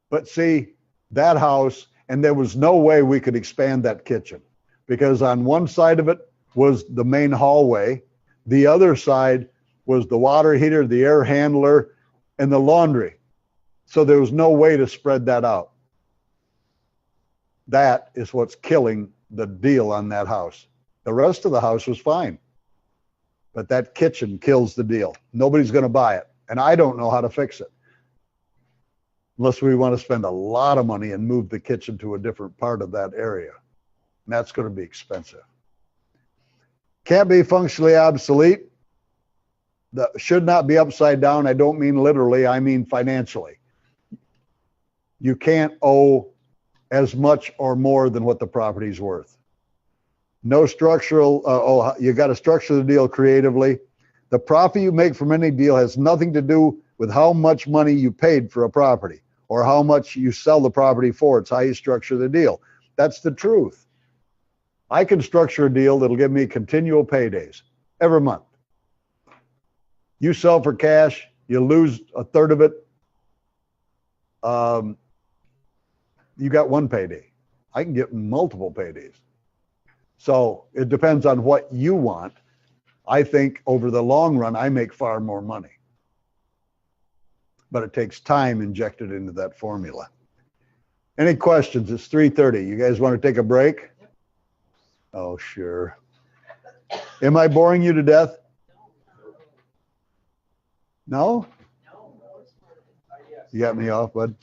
But see, that house, and there was no way we could expand that kitchen because on one side of it was the main hallway. The other side was the water heater, the air handler, and the laundry. So there was no way to spread that out. That is what's killing the deal on that house. The rest of the house was fine, but that kitchen kills the deal. Nobody's going to buy it, and I don't know how to fix it unless we want to spend a lot of money and move the kitchen to a different part of that area. And that's going to be expensive. Can't be functionally obsolete. That should not be upside down. I don't mean literally, I mean financially. You can't owe as much or more than what the property's worth. No structural, you got to structure the deal creatively. The profit you make from any deal has nothing to do with how much money you paid for a property or how much you sell the property for. It's how you structure the deal. That's the truth. I can structure a deal that'll give me continual paydays every month. You sell for cash, you lose a third of it. You got one payday. I can get multiple paydays. So it depends on what you want. I think over the long run, I make far more money. But it takes time injected into that formula. Any questions? It's 3:30. You guys want to take a break? Oh, sure. Am I boring you to death? No? You got me off, bud.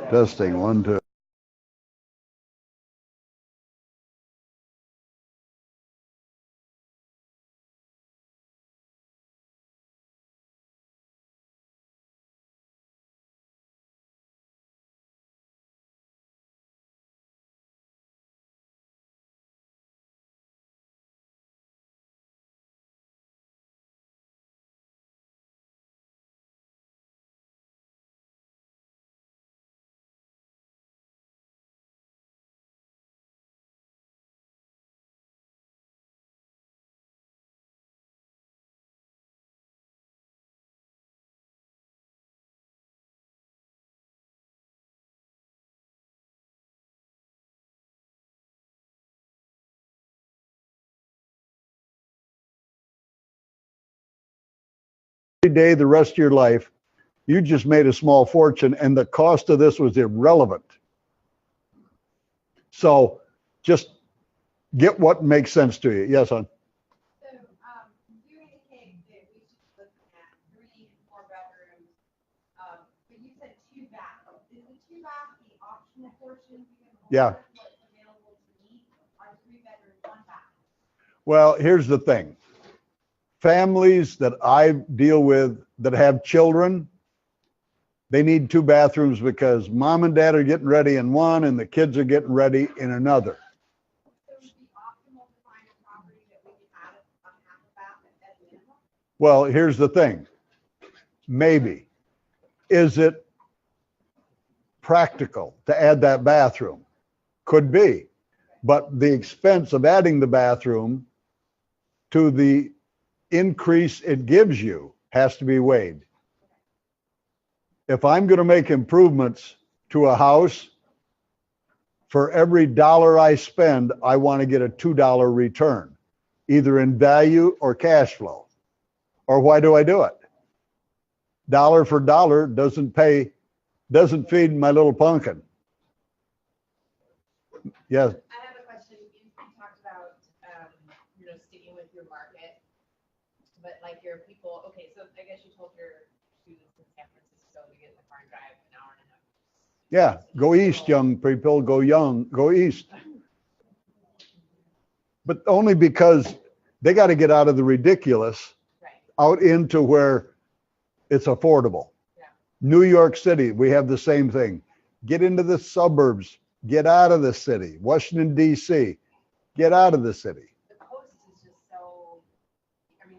Testing, 1, 2. Day the rest of your life, you just made a small fortune and the cost of this was irrelevant. So just get what makes sense to you. Yes, hon. So, you indicate that we should be looking at 3 and 4 bedrooms, but you said 2 baths. Is the 2 bath the optional portion? Yeah. What's available to me are 3 bedrooms, 1 bath. Well, here's the thing. Families that I deal with that have children, they need 2 bathrooms because mom and dad are getting ready in one and the kids are getting ready in another. So it would be optimal to find a property that we could add a half a bath at minimum? Well, here's the thing. Maybe. Is it practical to add that bathroom? Could be. But the expense of adding the bathroom to the increase it gives you has to be weighed. If I'm going to make improvements to a house, for every dollar I spend, I want to get a $2 return, either in value or cash flow. Or why do I do it? Dollar for dollar doesn't feed my little pumpkin. Yes. I have a question. You talked about, sticking with your market, but like your people, okay, so I guess you told your students in San Francisco to get in the car and drive an hour and a half. Yeah, go east, young people, go east. But only because they got to get out of the ridiculous, Right. out into where it's affordable. Yeah. New York City, we have the same thing. Get into the suburbs, get out of the city. Washington, D.C., get out of the city. The coast is just so,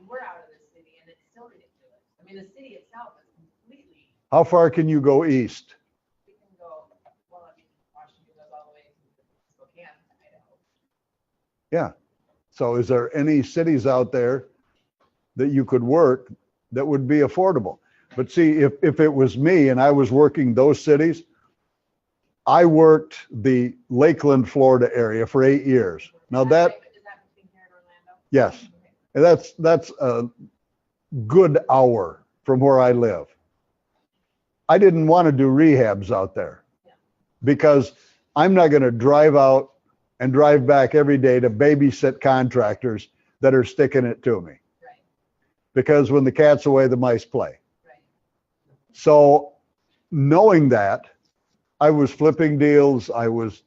we're out of the city and it's still ridiculous. The city itself is completely, How far can you go east? we can go, Washington goes all the way to Spokane, Idaho. Yeah. So is there any cities out there that you could work that would be affordable? But see, if it was me and I was working those cities, I worked the Lakeland, Florida area for 8 years. Now Is that, right? Is that between here and Orlando? yes, Okay. and that's a good hour from where I live. I didn't want to do rehabs out there because I'm not going to drive out and drive back every day to babysit contractors that are sticking it to me. Right. Because when the cat's away, the mice play. Right. So knowing that, I was flipping deals, I was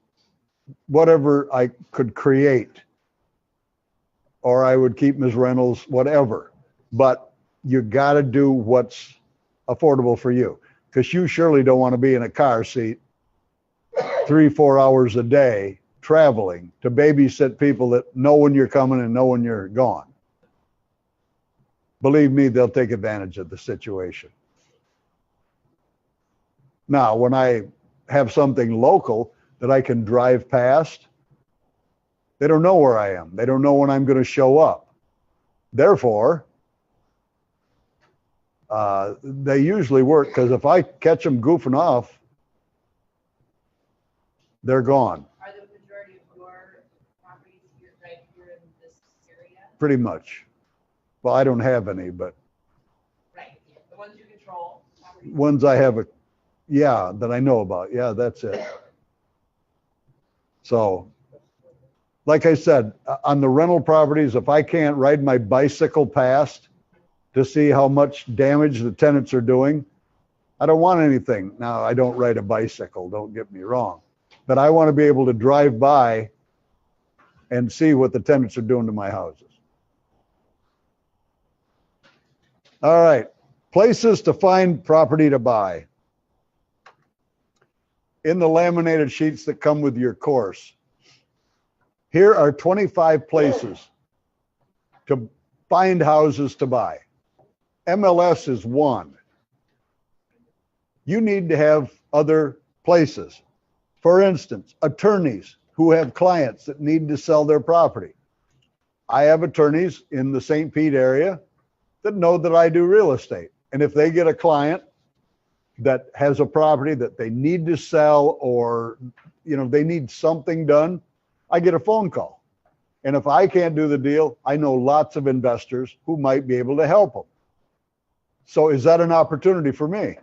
whatever I could create, or I would keep them as rentals, whatever. But you got to do what's affordable for you, because you surely don't want to be in a car seat 3-4 hours a day traveling to babysit people that know when you're coming and know when you're gone. Believe me, they'll take advantage of the situation. Now, when I have something local that I can drive past, they don't know where I am. They don't know when I'm going to show up. Therefore, they usually work, because if I catch them goofing off, they're gone. Are the majority of your properties here, right here in this area? Pretty much. Well, I don't have any, but Right, the ones you control. properties? ones I have that I know about. Yeah, that's it. So, like I said, on the rental properties, if I can't ride my bicycle past to see how much damage the tenants are doing, I don't want anything. Now, I don't ride a bicycle, don't get me wrong, but I want to be able to drive by and see what the tenants are doing to my houses. All right, places to find property to buy. In the laminated sheets that come with your course, here are 25 places to find houses to buy. MLS is one. You need to have other places. For instance, attorneys who have clients that need to sell their property. I have attorneys in the St. Pete area that know that I do real estate. And if they get a client that has a property that they need to sell, or they need something done, I get a phone call. And if I can't do the deal, I know lots of investors who might be able to help them. So is that an opportunity for me?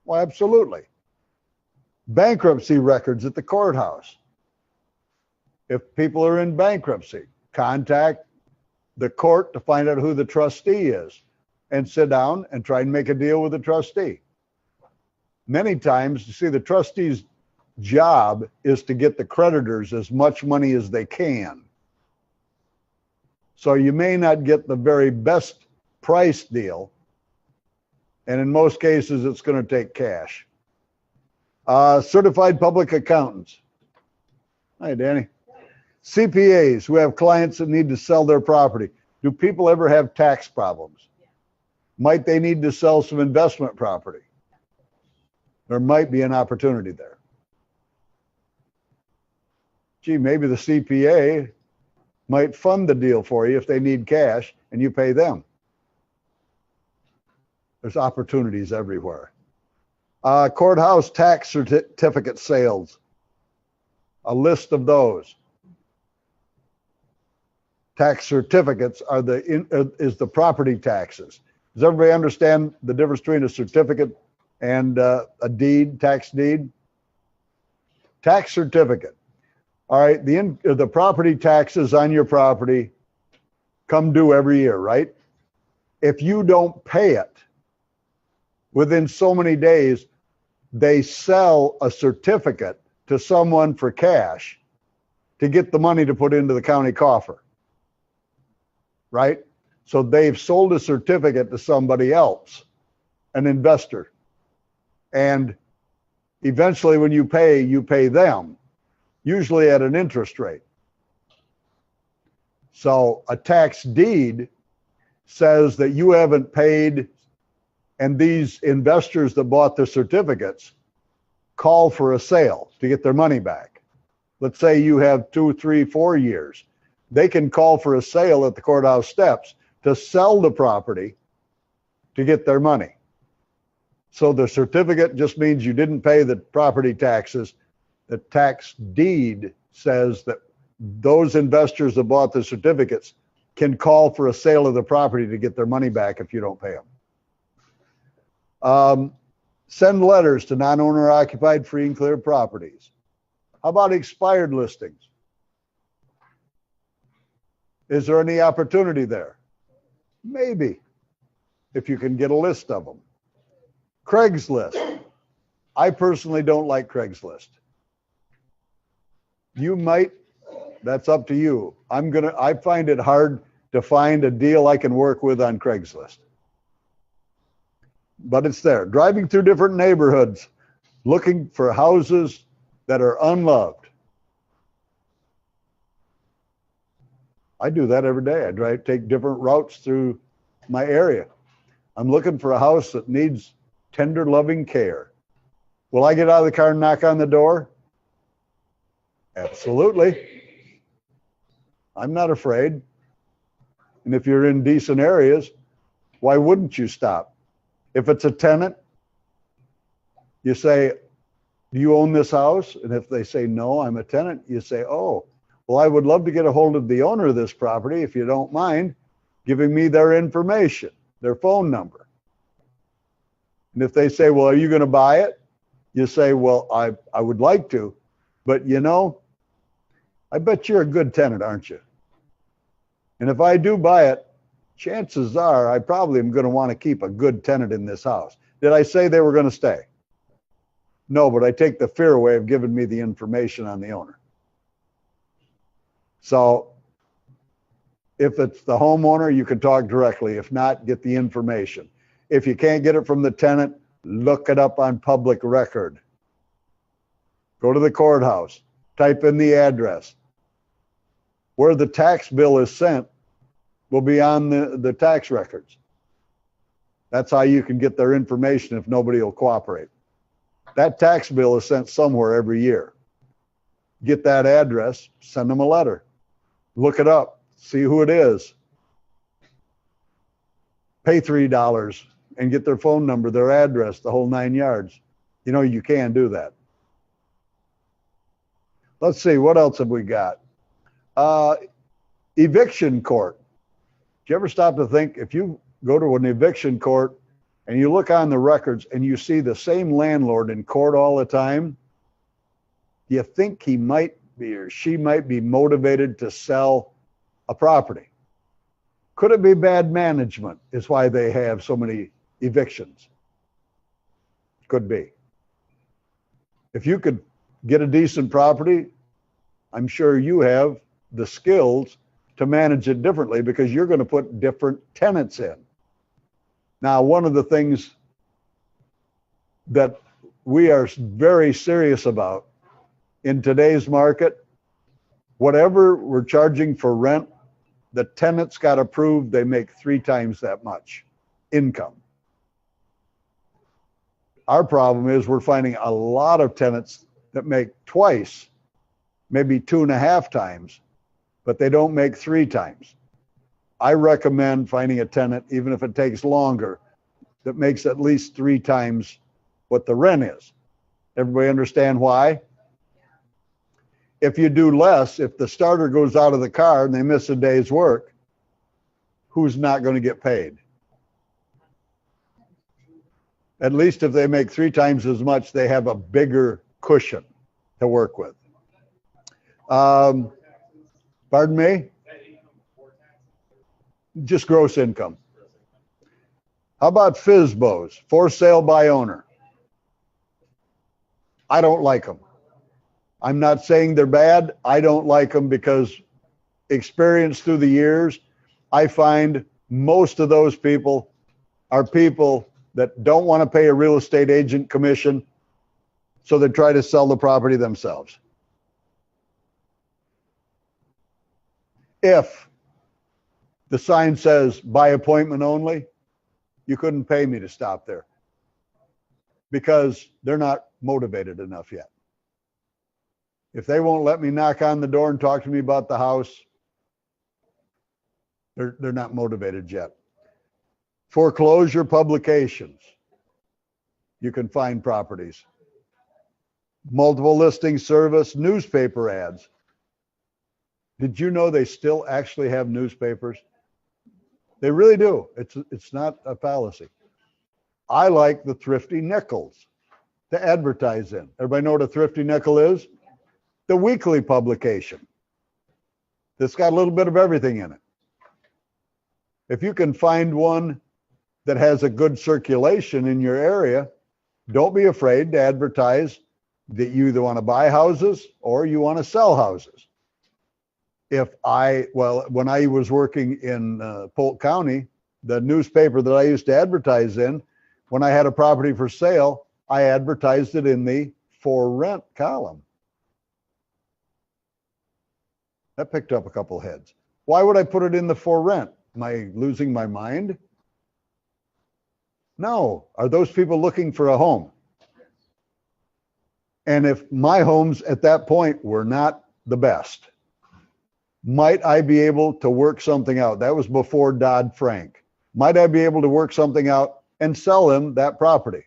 Well, absolutely. Bankruptcy records at the courthouse. If people are in bankruptcy, contact the court to find out who the trustee is and sit down and try and make a deal with the trustee. Many times, you see, the trustee's job is to get the creditors as much money as they can. So you may not get the very best price deal, and in most cases, it's going to take cash. Certified public accountants. Hi, Danny. CPAs who have clients that need to sell their property. Do people ever have tax problems? Might they need to sell some investment property? There might be an opportunity there. Gee, maybe the CPA might fund the deal for you if they need cash and you pay them. There's opportunities everywhere. Courthouse tax certificate sales. A list of those. Tax certificates are is the property taxes. Does everybody understand the difference between a certificate and a deed, tax deed? Tax certificate. All right, the property taxes on your property come due every year, right? If you don't pay it within so many days, they sell a certificate to someone for cash to get the money to put into the county coffer, right? So they've sold a certificate to somebody else, an investor. And eventually when you pay them, usually at an interest rate. So a tax deed says that you haven't paid, and these investors that bought the certificates call for a sale to get their money back. Let's say you have 2, 3, 4 years. They can call for a sale at the courthouse steps to sell the property to get their money. So the certificate just means you didn't pay the property taxes. The tax deed says that those investors that bought the certificates can call for a sale of the property to get their money back if you don't pay them. Send letters to non-owner occupied free and clear properties. How about expired listings? Is there any opportunity there? Maybe, if you can get a list of them. Craigslist. I personally don't like Craigslist. You might, that's up to you. I find it hard to find a deal I can work with on Craigslist. But it's there. Driving through different neighborhoods, looking for houses that are unloved. I do that every day. I take different routes through my area. I'm looking for a house that needs tender, loving care. Will I get out of the car and knock on the door? Absolutely. I'm not afraid. And if you're in decent areas, why wouldn't you stop? If it's a tenant, you say, do you own this house? And if they say, no, I'm a tenant, you say, oh, well, I would love to get a hold of the owner of this property, if you don't mind giving me their information, their phone number. And if they say, well, are you going to buy it? You say, well, I would like to, but I bet you're a good tenant, aren't you? And if I do buy it, chances are I probably am going to want to keep a good tenant in this house. Did I say they were going to stay? No, but I take the fear away of giving me the information on the owner. So if it's the homeowner, you can talk directly. If not, get the information. If you can't get it from the tenant, look it up on public record. Go to the courthouse, type in the address. Where the tax bill is sent will be on the tax records. That's how you can get their information if nobody will cooperate. That tax bill is sent somewhere every year. Get that address, send them a letter. Look it up, see who it is. Pay $3 and get their phone number, their address, the whole 9 yards. You know, you can do that. Let's see, what else have we got? Eviction court. Do you ever stop to think, if you go to an eviction court and you look on the records and you see the same landlord in court all the time, do you think he might be or she might be motivated to sell a property? Could it be bad management is why they have so many evictions? Could be. If you could get a decent property, I'm sure you have the skills to manage it differently because you're going to put different tenants in. Now, one of the things that we are very serious about in today's market, whatever we're charging for rent, the tenants got to prove they make 3 times that much income. Our problem is we're finding a lot of tenants that make twice, maybe 2.5 times, but they don't make 3 times. I recommend finding a tenant, even if it takes longer, that makes at least 3 times what the rent is. Everybody understand why? If you do less, if the starter goes out of the car and they miss a day's work, who's not going to get paid? At least if they make 3 times as much, they have a bigger cushion to work with. Pardon me? Just gross income. How about FSBOs, for sale by owner? I don't like them. I'm not saying they're bad. I don't like them because experience through the years, I find most of those people are people that don't want to pay a real estate agent commission, so they try to sell the property themselves. If the sign says by appointment only, you couldn't pay me to stop there because they're not motivated enough yet. If they won't let me knock on the door and talk to me about the house, they're not motivated yet. Foreclosure publications. You can find properties. Multiple listing service, newspaper ads. Did you know they still actually have newspapers? They really do. It's not a fallacy. I like the Thrifty Nickels to advertise in. Everybody know what a Thrifty Nickel is? The weekly publication. That's got a little bit of everything in it. If you can find one that has a good circulation in your area, don't be afraid to advertise that you either want to buy houses or you want to sell houses. When I was working in Polk County, the newspaper that I used to advertise in, when I had a property for sale, I advertised it in the for rent column. That picked up a couple heads. Why would I put it in the for rent? Am I losing my mind? No. Are those people looking for a home? And if my homes at that point were not the best, might I be able to work something out? That was before Dodd-Frank. Might I be able to work something out and sell them that property?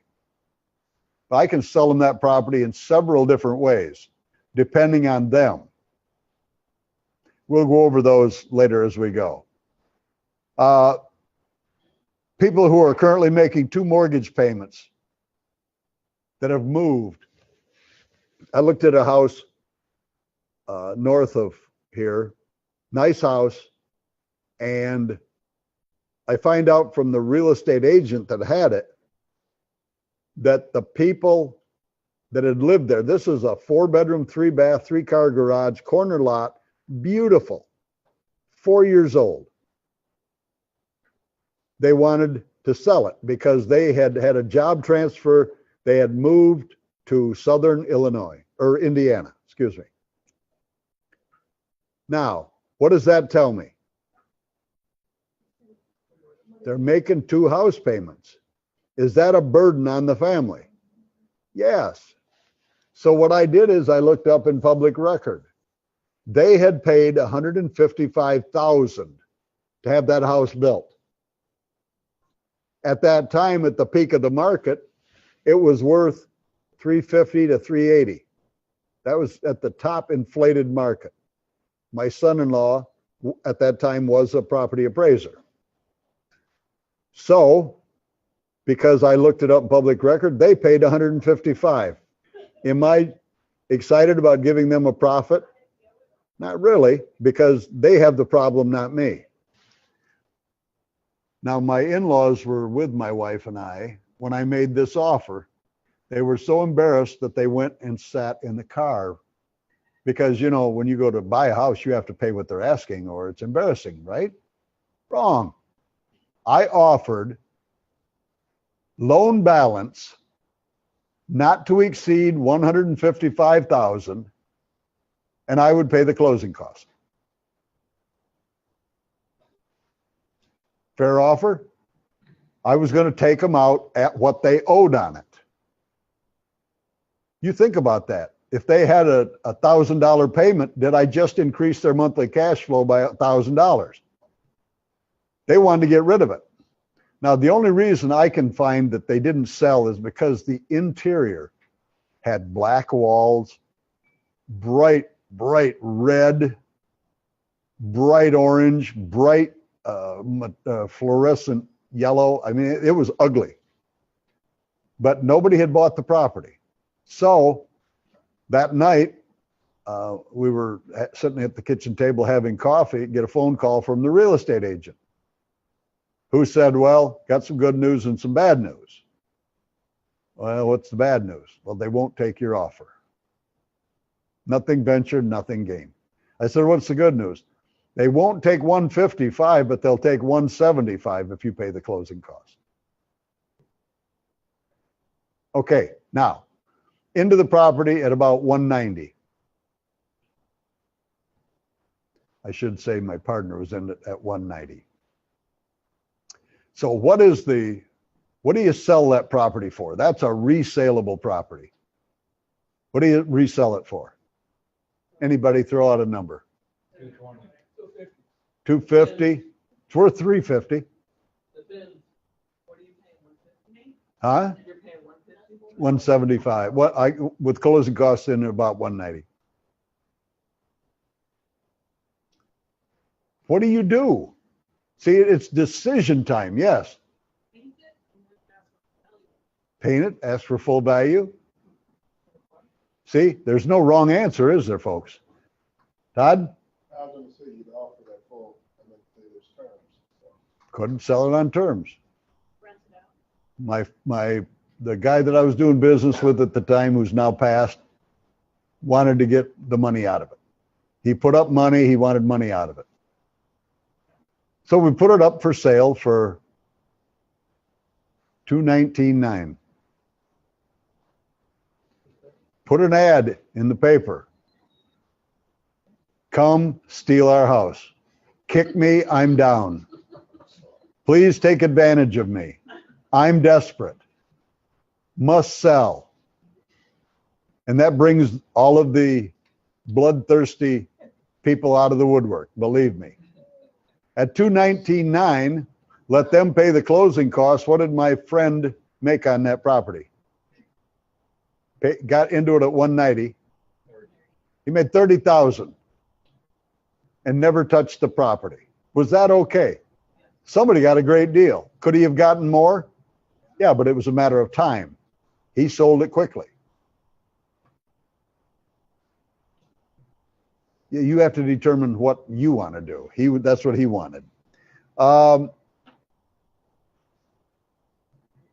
I can sell them that property in several different ways, depending on them. We'll go over those later as we go. People who are currently making 2 mortgage payments that have moved. I looked at a house north of here, nice house, and I find out from the real estate agent that had it that the people that had lived there, this is a 4-bedroom, 3-bath, 3-car garage, corner lot, beautiful, 4 years old. They wanted to sell it because they had had a job transfer. They had moved to Southern Illinois, or Indiana, excuse me. Now, what does that tell me? They're making 2 house payments. Is that a burden on the family? Yes. So what I did is I looked up in public record. They had paid $155,000 to have that house built. At that time, at the peak of the market, it was worth $350 to $380. That was at the top inflated market. My son-in-law at that time was a property appraiser. So, because I looked it up in public record, they paid $155,000. Am I excited about giving them a profit? Not really, because they have the problem, not me. Now, my in-laws were with my wife and I when I made this offer. They were so embarrassed that they went and sat in the car because, you know, when you go to buy a house, you have to pay what they're asking or it's embarrassing, right? Wrong. I offered loan balance not to exceed $155,000, and I would pay the closing cost. Fair offer? I was going to take them out at what they owed on it. You think about that. If they had a $1,000 payment, did I just increase their monthly cash flow by $1,000? They wanted to get rid of it. Now, the only reason I can find that they didn't sell is because the interior had black walls, bright red, bright orange, bright fluorescent yellow. I mean, it was ugly. But nobody had bought the property. So that night, we were sitting at the kitchen table having coffee, get a phone call from the real estate agent who said, well, got some good news and some bad news. Well, what's the bad news? Well, they won't take your offer. Nothing ventured, nothing gained. I said, what's the good news? They won't take 155, but they'll take 175 if you pay the closing cost. Okay, now, into the property at about 190. I should say my partner was in it at 190. So what do you sell that property for? That's a resaleable property. What do you resell it for? Anybody throw out a number? 220. 250. It's worth 350. What are you paying, 150? Huh? You're paying 150? 175. With closing costs in about 190. What do you do? See, it's decision time, yes. Paint it, ask for full value. See, there's no wrong answer, is there, folks? Todd? I was going to say you'd offer that full and then say there's terms. So. Couldn't sell it on terms. The guy that I was doing business with at the time, who's now passed, wanted to get the money out of it. He put up money, he wanted money out of it. So we put it up for sale for $219,900. Put an ad in the paper. Come steal our house. Kick me, I'm down. Please take advantage of me. I'm desperate. Must sell. And that brings all of the bloodthirsty people out of the woodwork, believe me. At $219,900, let them pay the closing costs. What did my friend make on that property? Got into it at 190. He made $30,000 and never touched the property. Was that okay? Somebody got a great deal. Could he have gotten more? Yeah, but it was a matter of time. He sold it quickly. You have to determine what you want to do. That's what he wanted.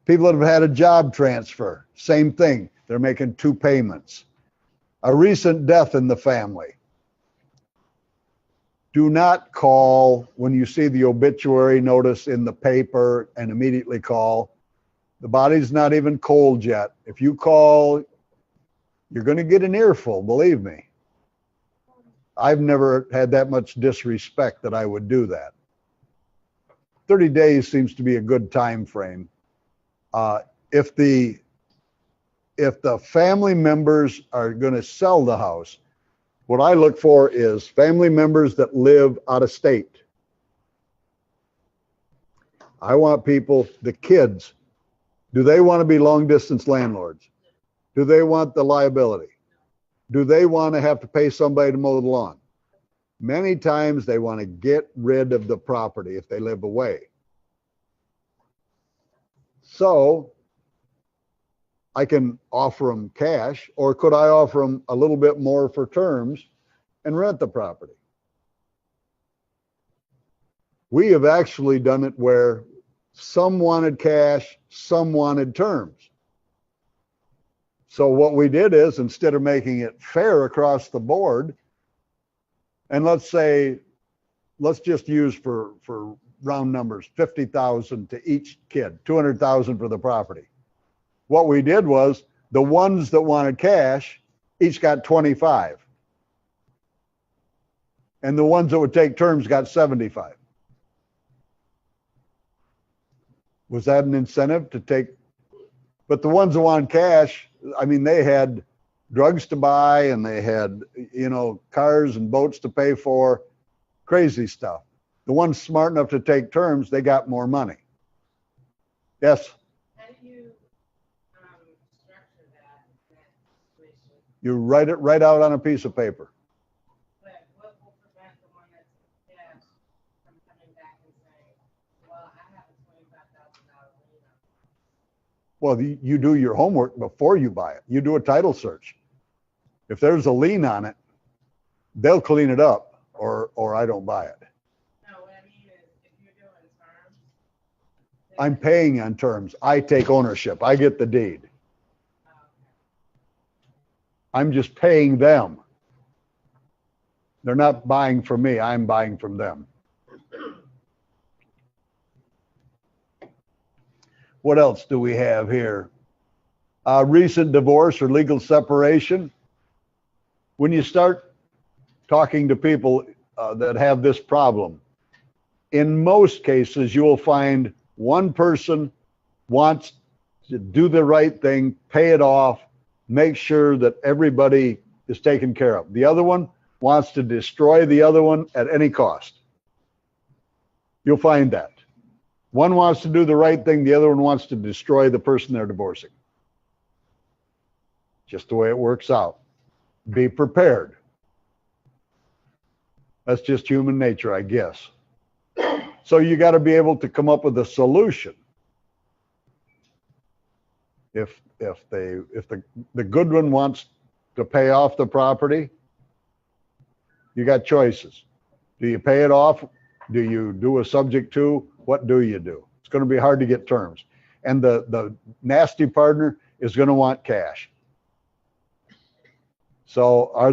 People that have had a job transfer, same thing. They're making 2 payments. A recent death in the family. Do not call when you see the obituary notice in the paper and immediately call. The body's not even cold yet. If you call, you're going to get an earful, believe me. I've never had that much disrespect that I would do that. 30 days seems to be a good time frame. If the family members are going to sell the house, what I look for is family members that live out of state. I want people, the kids, do they want to be long distance landlords? Do they want the liability? Do they want to have to pay somebody to mow the lawn? Many times they want to get rid of the property if they live away. So I can offer them cash, or could I offer them a little bit more for terms and rent the property? We have actually done it where some wanted cash, some wanted terms. So what we did is, instead of making it fair across the board, and let's just use for round numbers, 50,000 to each kid, 200,000 for the property. What we did was, the ones that wanted cash each got 25. And the ones that would take terms got 75. Was that an incentive to take? But the ones that wanted cash, I mean, they had drugs to buy and they had, cars and boats to pay for, crazy stuff. The ones smart enough to take terms, they got more money. Yes? How do you structure that situation? You write it right out on a piece of paper. But what will prevent the one that's cash from coming back and saying, well, I have a $25,000 lien on it? Well, you do your homework before you buy it. You do a title search. If there's a lien on it, they'll clean it up, or I don't buy it. No, what I mean is, if you're doing terms. I'm paying on terms. I take ownership. I get the deed. I'm just paying them. They're not buying from me. I'm buying from them. What else do we have here? Recent divorce or legal separation. When you start talking to people that have this problem, in most cases, you will find one person wants to do the right thing, pay it off, make sure that everybody is taken care of. The other one wants to destroy the other one at any cost. You'll find that. One wants to do the right thing, the other one wants to destroy the person they're divorcing. Just the way it works out. Be prepared. That's just human nature, I guess. So you got to be able to come up with a solution. If the good one wants to pay off the property, you got choices. Do you pay it off? Do you do a subject to? What do you do? It's going to be hard to get terms. And the nasty partner is going to want cash. So are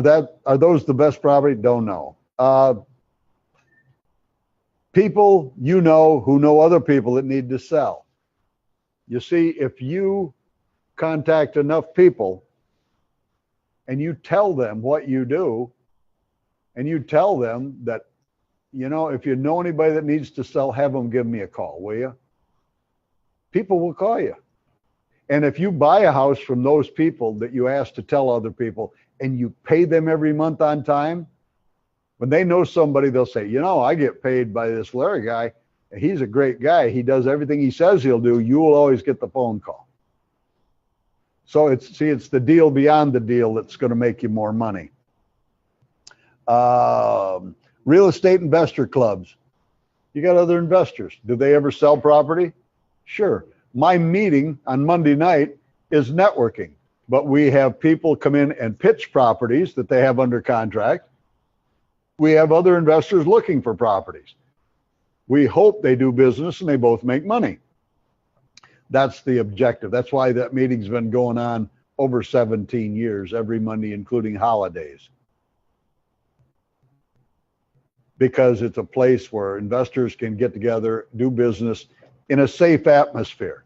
those the best property? Don't know. People who know other people that need to sell. You see, if you contact enough people and you tell them what you do, and you tell them that, if you know anybody that needs to sell, have them give me a call, will you? People will call you. And if you buy a house from those people that you ask to tell other people, and you pay them every month on time, when they know somebody, they'll say, I get paid by this Larry guy, and he's a great guy. He does everything he says he'll do. You will always get the phone call. So it's the deal beyond the deal that's going to make you more money. Real estate investor clubs. You got other investors. Do they ever sell property? Sure. My meeting on Monday night is networking, but we have people come in and pitch properties that they have under contract. We have other investors looking for properties. We hope they do business and they both make money. That's the objective. That's why that meeting's been going on over 17 years, every Monday, including holidays. Because it's a place where investors can get together, do business in a safe atmosphere.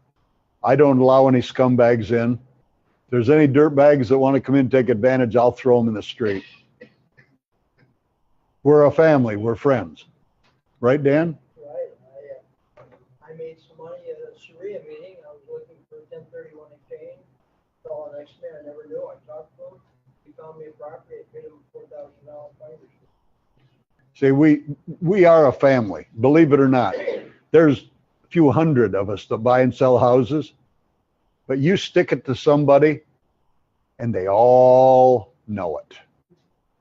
I don't allow any scumbags in. If there's any dirtbags that want to come in and take advantage, I'll throw them in the street. We're a family, we're friends. Right, Dan? Right, I made some money at a Sharia meeting, I was looking for a 1031 exchange. So the next man I never knew, I talked to him, he found me a property, I paid him $4,000 fine. See, we are a family, believe it or not. There's a few hundred of us that buy and sell houses, but you stick it to somebody and they all know it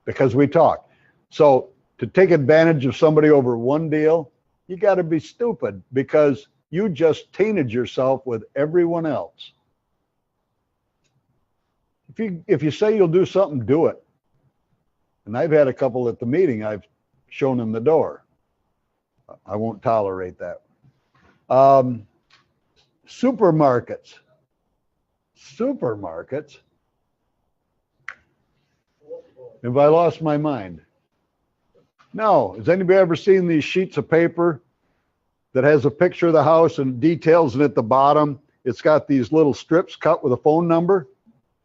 because we talk. So to take advantage of somebody over one deal, you got to be stupid because you just tainted yourself with everyone else. If you say you'll do something, do it. And I've had a couple at the meeting, I've shown them the door. I won't tolerate that. Supermarkets. Have I lost my mind? No. Has anybody ever seen these sheets of paper that has a picture of the house and details, and at the bottom it's got these little strips cut with a phone number?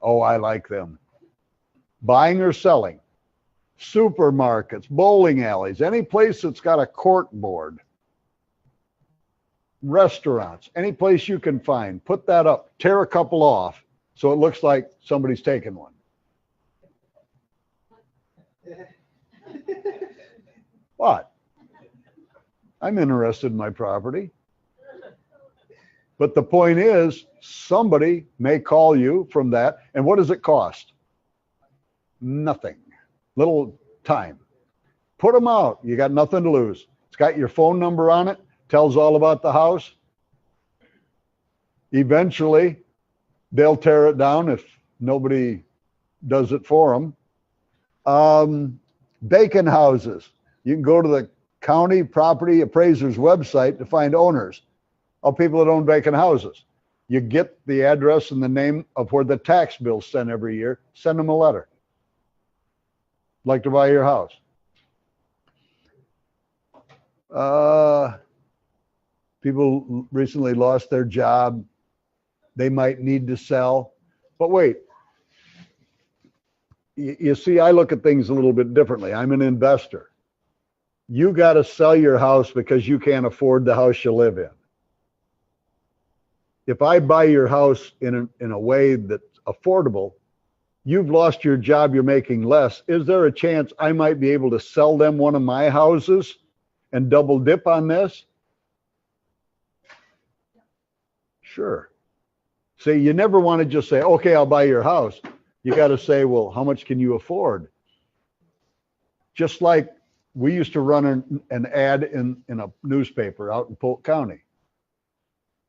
Oh, I like them. Buying or selling. Supermarkets, bowling alleys, any place that's got a cork board. Restaurants, any place you can find, put that up, tear a couple off so it looks like somebody's taken one. What? I'm interested in my property. But the point is, somebody may call you from that. And what does it cost? Nothing. Little time. Put them out. You got nothing to lose. It's got your phone number on it. Tells all about the house. Eventually, they'll tear it down if nobody does it for them. Vacant houses. You can go to the county property appraiser's website to find owners of people that own vacant houses. You get the address and the name of where the tax bill's sent every year. Send them a letter. Like to buy your house. People recently lost their job. They might need to sell. But wait, you see, I look at things a little bit differently. I'm an investor. You got to sell your house because you can't afford the house you live in. If I buy your house in a way that's affordable, you've lost your job, you're making less. Is there a chance I might be able to sell them one of my houses and double dip on this? Sure. See, you never want to just say, okay, I'll buy your house. You got to say, well, how much can you afford? Just like we used to run an ad in a newspaper out in Polk County.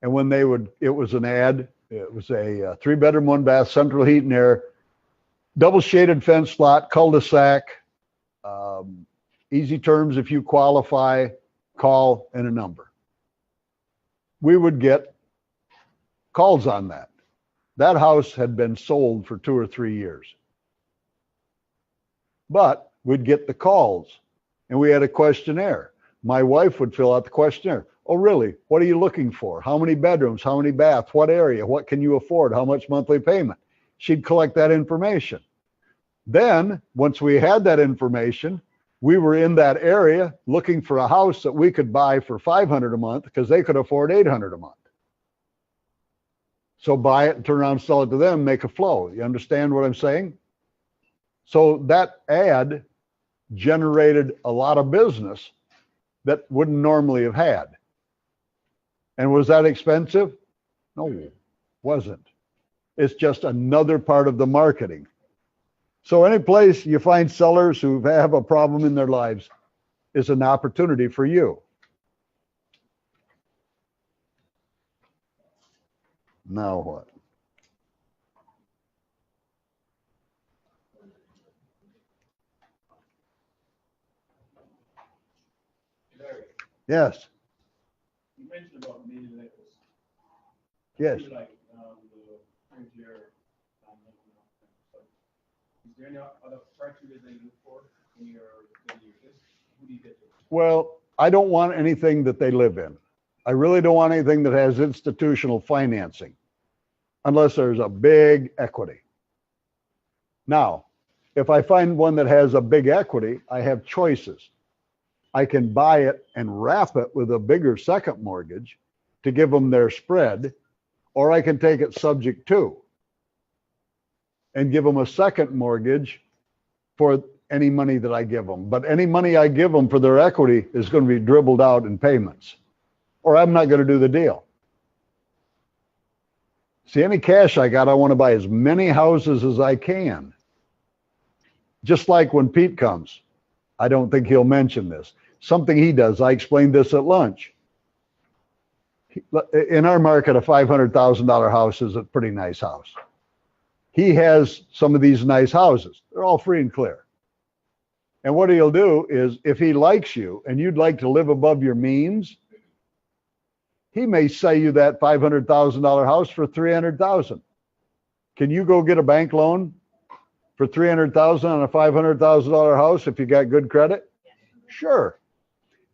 And when it was an ad, it was a 3-bedroom, 1-bath, central heat and air, double shaded fence lot, cul-de-sac, easy terms if you qualify, call and a number. We would get calls on that. That house had been sold for 2 or 3 years. But we'd get the calls and we had a questionnaire. My wife would fill out the questionnaire. Oh, really? What are you looking for? How many bedrooms? How many baths? What area? What can you afford? How much monthly payment? She'd collect that information. Then, once we had that information, we were in that area looking for a house that we could buy for $500 a month because they could afford $800 a month. So buy it and turn around and sell it to them, make a flow. You understand what I'm saying? So that ad generated a lot of business that wouldn't normally have had. And was that expensive? No, it wasn't. It's just another part of the marketing. So any place you find sellers who have a problem in their lives is an opportunity for you. Now what? Larry, Yes. you mentioned about meeting Nichols. Yes. Like, the frontier, so, is there any other criteria that you look for in your list? Who do you get to? Well, I don't want anything that they live in. I really don't want anything that has institutional financing unless there's a big equity. Now, if I find one that has a big equity, I have choices. I can buy it and wrap it with a bigger second mortgage to give them their spread, or I can take it subject to and give them a second mortgage for any money that I give them. But any money I give them for their equity is going to be dribbled out in payments, or I'm not going to do the deal. See, any cash I got, I want to buy as many houses as I can. Just like when Pete comes, I don't think he'll mention this. Something he does, I explained this at lunch. In our market, a $500,000 house is a pretty nice house. He has some of these nice houses. They're all free and clear. And what he'll do is, if he likes you and you'd like to live above your means, he may sell you that $500,000 house for $300,000. Can you go get a bank loan for $300,000 on a $500,000 house if you got good credit? Sure.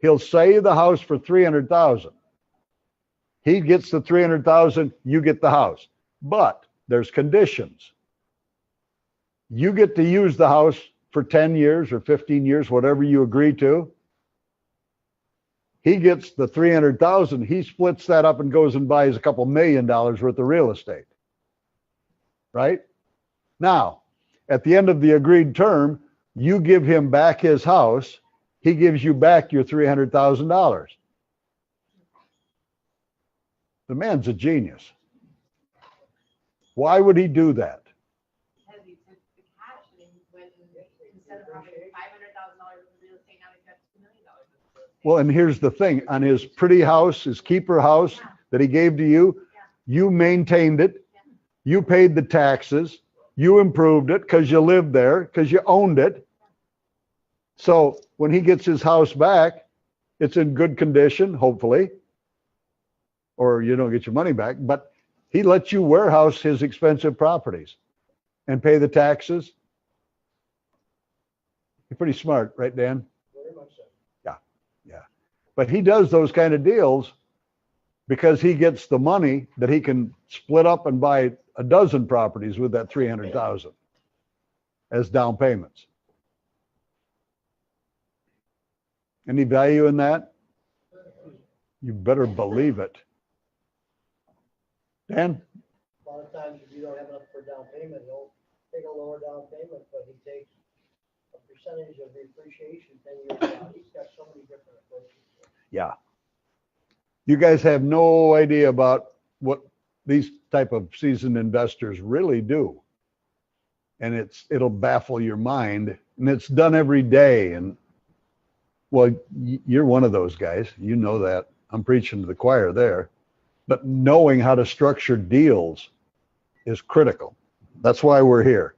He'll sell you the house for $300,000. He gets the $300,000, you get the house. But there's conditions. You get to use the house for 10 years or 15 years, whatever you agree to. He gets the $300,000, he splits that up and goes and buys a couple $1 million worth of real estate. Right? Now, at the end of the agreed term, you give him back his house, he gives you back your $300,000. The man's a genius. Why would he do that? Because he took the cash and when, instead of having $500,000 in real estate, now he's got $2 million in real estate. Well, and here's the thing, on his pretty house, his keeper house that he gave to you, you maintained it, you paid the taxes, you improved it because you lived there, because you owned it. So when he gets his house back, it's in good condition, hopefully, or you don't get your money back, but he lets you warehouse his expensive properties and pay the taxes. You're pretty smart, right, Dan? Very much so. Yeah. But he does those kind of deals because he gets the money that he can split up and buy a dozen properties with that $300,000 as down payments. Any value in that? You better believe it. Dan? A lot of times, if you don't have enough for down payment, he'll take a lower down payment, but he takes a percentage of the appreciation 10 years out. He's got so many different approaches. Yeah. You guys have no idea about what these type of seasoned investors really do. And it'll baffle your mind. And it's done every day. And well, you're one of those guys. You know that. I'm preaching to the choir there. But knowing how to structure deals is critical. That's why we're here.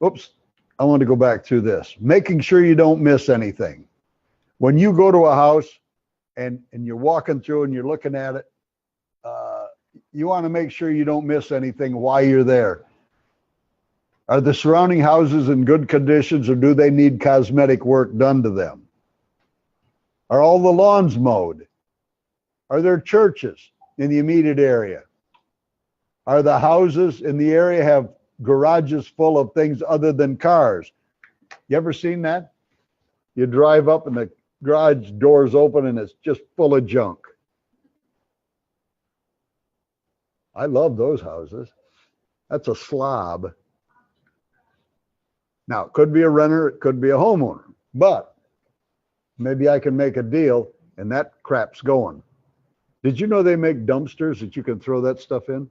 Oops, I want to go back through this. Making sure you don't miss anything. When you go to a house and you're walking through and you're looking at it, you want to make sure you don't miss anything while you're there. Are the surrounding houses in good conditions, or do they need cosmetic work done to them? Are all the lawns mowed? Are there churches in the immediate area? Are the houses in the area have garages full of things other than cars? You ever seen that? You drive up and the garage doors open and it's just full of junk. I love those houses. That's a slob. Now, it could be a renter, it could be a homeowner, but maybe I can make a deal and that crap's going. Did you know they make dumpsters that you can throw that stuff in?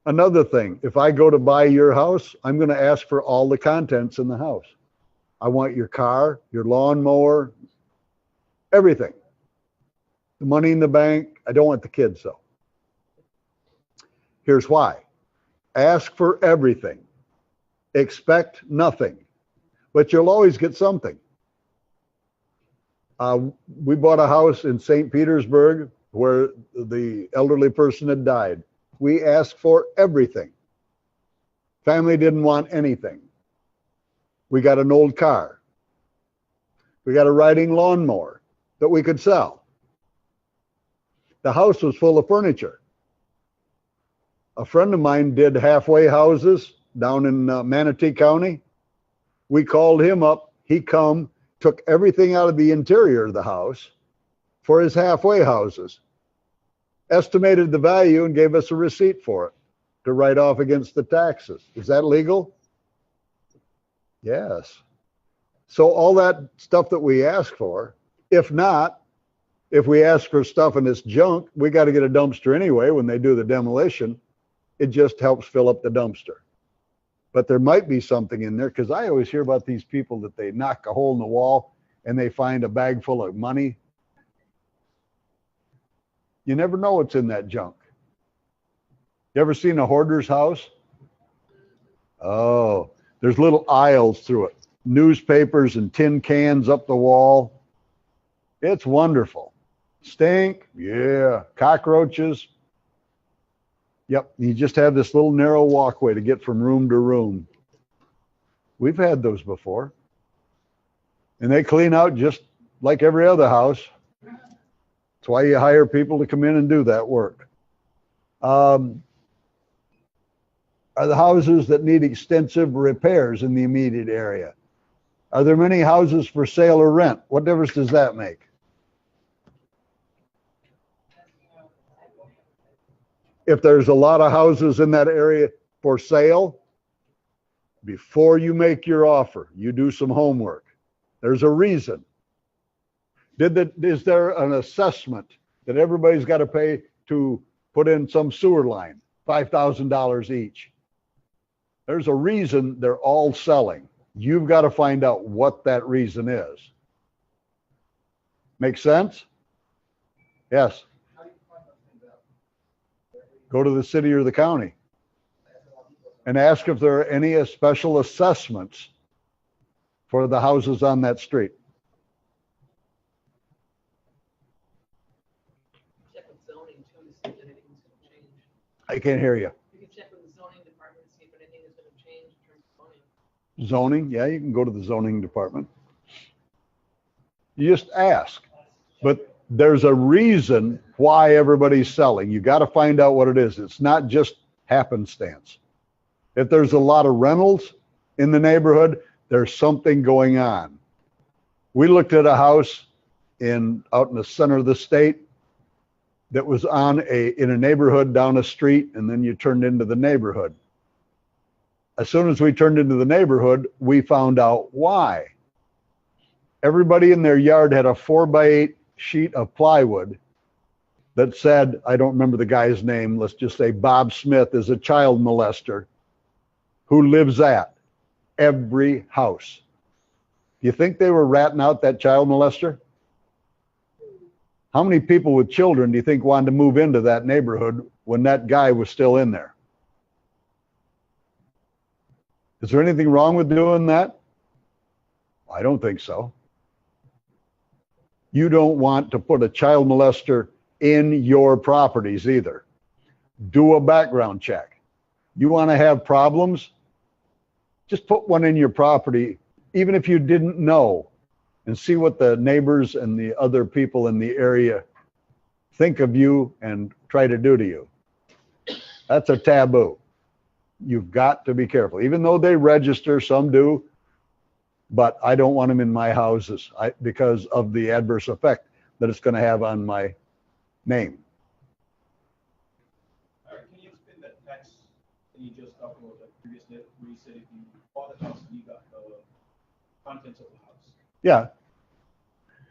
Another thing, if I go to buy your house, I'm going to ask for all the contents in the house. I want your car, your lawnmower, everything. The money in the bank. I don't want the kids though. Here's why. Ask for everything. Expect nothing, but you'll always get something. We bought a house in St. Petersburg where the elderly person had died. We asked for everything. Family didn't want anything. We got an old car. We got a riding lawnmower that we could sell. The house was full of furniture. A friend of mine did halfway houses down in Manatee County. We called him up. He come, took everything out of the interior of the house for his halfway houses, estimated the value, and gave us a receipt for it to write off against the taxes. Is that legal? Yes. So all that stuff that we ask for, if not, if we ask for stuff and it's junk, we got to get a dumpster anyway when they do the demolition. It just helps fill up the dumpster. But there might be something in there, because I always hear about these people that they knock a hole in the wall and they find a bag full of money. You never know what's in that junk. You ever seen a hoarder's house? Oh, there's little aisles through it. Newspapers and tin cans up the wall. It's wonderful. Stink, yeah. Cockroaches. Yep, you just have this little narrow walkway to get from room to room. We've had those before. And they clean out just like every other house. That's why you hire people to come in and do that work. Are the houses that need extensive repairs in the immediate area? Are there many houses for sale or rent? What difference does that make? If there's a lot of houses in that area for sale, before you make your offer, you do some homework. There's a reason. Is there an assessment that everybody's got to pay to put in some sewer line? $5,000 each. There's a reason they're all selling. You've got to find out what that reason is. Make sense? Yes. Go to the city or the county and ask if there are any special assessments for the houses on that street. Check with zoning too, to see if anything's gonna change. I can't hear you. You can check with the zoning department to see if anything is gonna change in terms of zoning. Zoning, yeah, you can go to the zoning department. You just ask. But there's a reason why everybody's selling. You got to find out what it is. It's not just happenstance. If there's a lot of rentals in the neighborhood, there's something going on. We looked at a house out in the center of the state that was in a neighborhood down a street, and then you turned into the neighborhood. As soon as we turned into the neighborhood, we found out why. Everybody in their yard had a 4x8 sheet of plywood that said, I don't remember the guy's name, let's just say Bob Smith is a child molester who lives at every house. Do you think they were ratting out that child molester? How many people with children do you think wanted to move into that neighborhood when that guy was still in there? Is there anything wrong with doing that? I don't think so. You don't want to put a child molester in your properties either. Do a background check. You want to have problems? Just put one in your property, even if you didn't know, and see what the neighbors and the other people in the area think of you and try to do to you. That's a taboo. You've got to be careful. Even though they register, some do, but I don't want them in my houses because of the adverse effect that it's going to have on my name. All right, can you explain that tax that you just talked about like previously, where you said if you bought the house, you got the contents of the house? Yeah.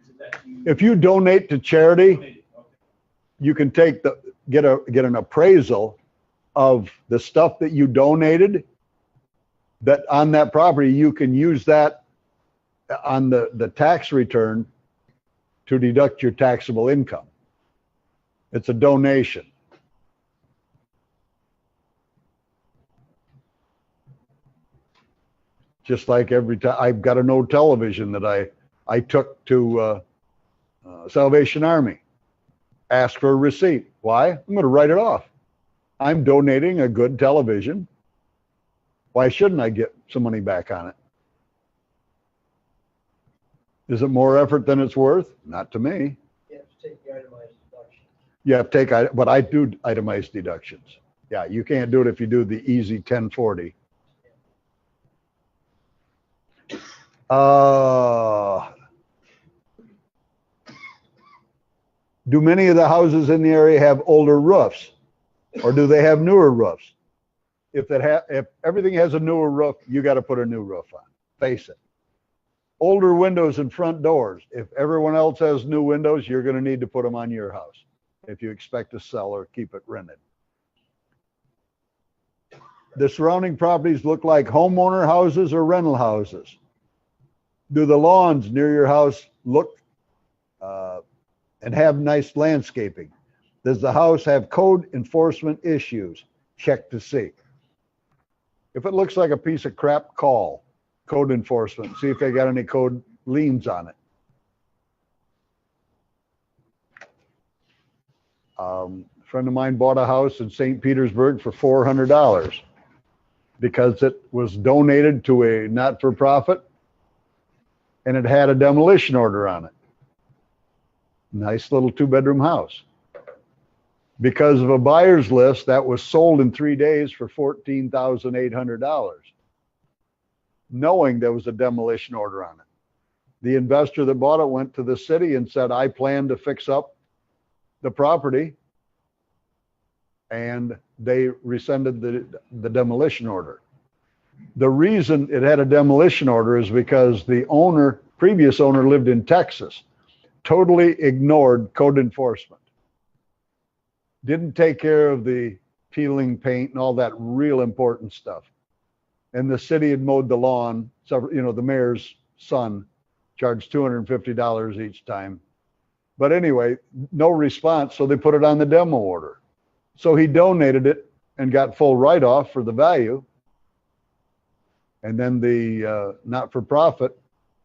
Is it that If you donate to charity, donated? Okay. you can get an appraisal of the stuff that you donated that on that property. You can use that on the tax return to deduct your taxable income. It's a donation. Just like every time I've got an old television that I took to Salvation Army. Ask for a receipt. Why? I'm going to write it off. I'm donating a good television. Why shouldn't I get some money back on it? Is it more effort than it's worth? Not to me. You have to take the itemized deduction. You have to take, but I do itemized deductions. Yeah, you can't do it if you do the easy 1040. Do many of the houses in the area have older roofs, or do they have newer roofs? If everything has a newer roof, you got to put a new roof on. Face it. Older windows and front doors. If everyone else has new windows, you're going to need to put them on your house if you expect to sell or keep it rented. The surrounding properties look like homeowner houses or rental houses. Do the lawns near your house look and have nice landscaping? Does the house have code enforcement issues? Check to see. If it looks like a piece of crap, call code enforcement. See if they got any code liens on it. A friend of mine bought a house in St. Petersburg for $400 because it was donated to a not-for-profit and it had a demolition order on it. Nice little 2-bedroom house. Because of a buyer's list, that was sold in 3 days for $14,800, knowing there was a demolition order on it. The investor that bought it went to the city and said, I plan to fix up the property, and they rescinded the demolition order. The reason it had a demolition order is because the previous owner lived in Texas, totally ignored code enforcement. Didn't take care of the peeling paint and all that real important stuff. And the city had mowed the lawn. So, the mayor's son charged $250 each time. But anyway, no response, so they put it on the demo order. So he donated it and got full write-off for the value. And then the not-for-profit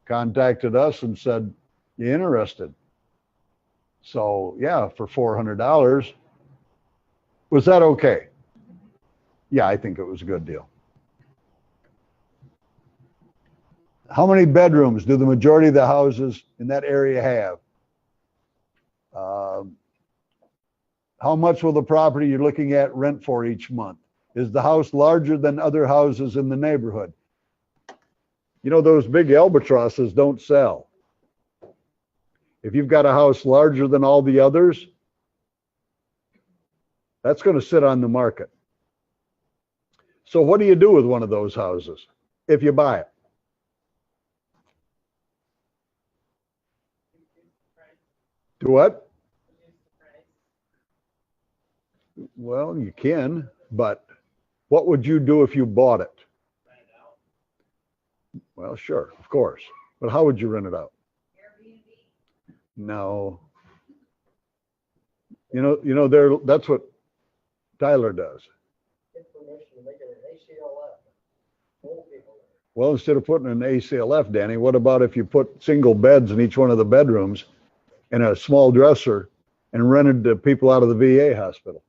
contacted us and said, you interested? So yeah, for $400. Was that okay? Yeah, I think it was a good deal. How many bedrooms do the majority of the houses in that area have? How much will the property you're looking at rent for each month? Is the house larger than other houses in the neighborhood? Those big albatrosses don't sell. If you've got a house larger than all the others, that's going to sit on the market. So what do you do with one of those houses if you buy it? Do what? Well, you can, but what would you do if you bought it? Rent it out. Well, sure, of course. But how would you rent it out? Airbnb. No. That's what Tyler does. Get permission to make it an ACLF. Old people. Well, instead of putting an ACLF, Danny, what about if you put single beds in each one of the bedrooms and a small dresser and rented to people out of the VA hospital?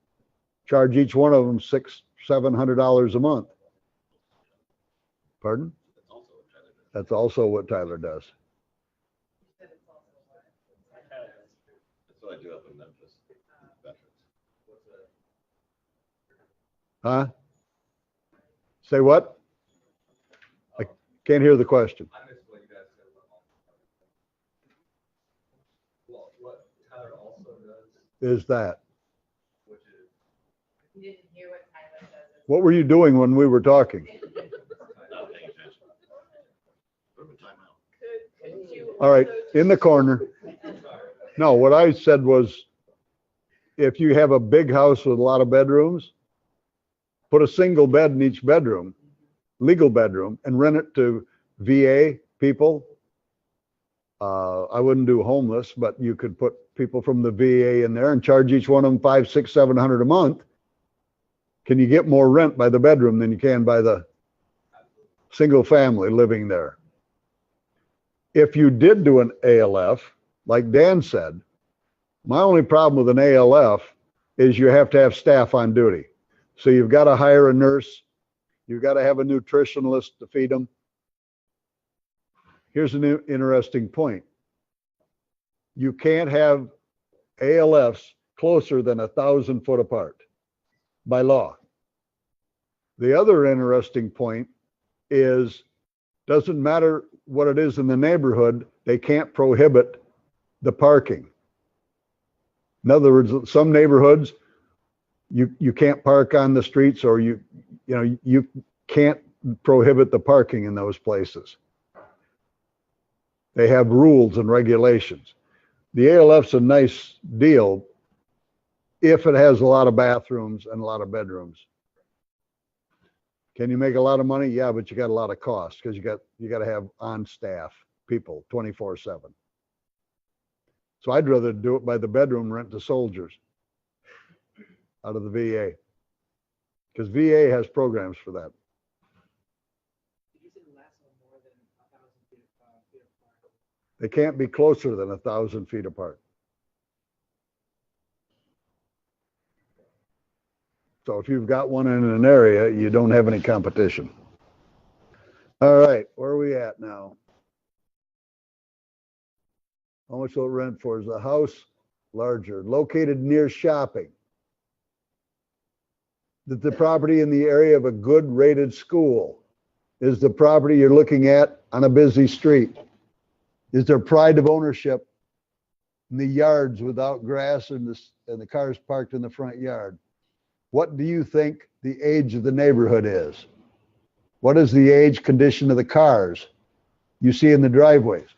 Charge each one of them $600-700 a month. Pardon? That's also what Tyler does. That's what I do up in Memphis. Huh? Say what? I can't hear the question. I missed what you guys said about what Tyler also does. Is that? Which is You didn't hear what Tyler says. What were you doing when we were talking? not paying attention. Put him in timeout. Could you All right, in the corner. No, what I said was, if you have a big house with a lot of bedrooms, put a single bed in each bedroom, legal bedroom, and rent it to VA people. I wouldn't do homeless, but you could put people from the VA in there and charge each one of them $500, $600, $700 a month. Can you get more rent by the bedroom than you can by the single family living there? If you did do an ALF, like Dan said, my only problem with an ALF is you have to have staff on duty. So you've got to hire a nurse. You've got to have a nutritionist to feed them. Here's an interesting point. You can't have ALFs closer than 1,000 foot apart by law. The other interesting point is, doesn't matter what it is in the neighborhood, they can't prohibit the parking. In other words, some neighborhoods, you can't park on the streets, or you can't prohibit the parking in those places. They have rules and regulations. The ALF's a nice deal if it has a lot of bathrooms and a lot of bedrooms. Can you make a lot of money? Yeah, but you got a lot of costs because you got to have on staff people 24/7. So I'd rather do it by the bedroom, rent to soldiers out of the VA, because VA has programs for that. They can't be closer than 1,000 feet apart. So if you've got one in an area, you don't have any competition. All right, where are we at now? How much will it rent for? Is the house larger? Located near shopping? Is the property in the area of a good rated school? Is the property you're looking at on a busy street? Is there pride of ownership in the yards without grass and the cars parked in the front yard? What do you think the age of the neighborhood is? What is the age condition of the cars you see in the driveways?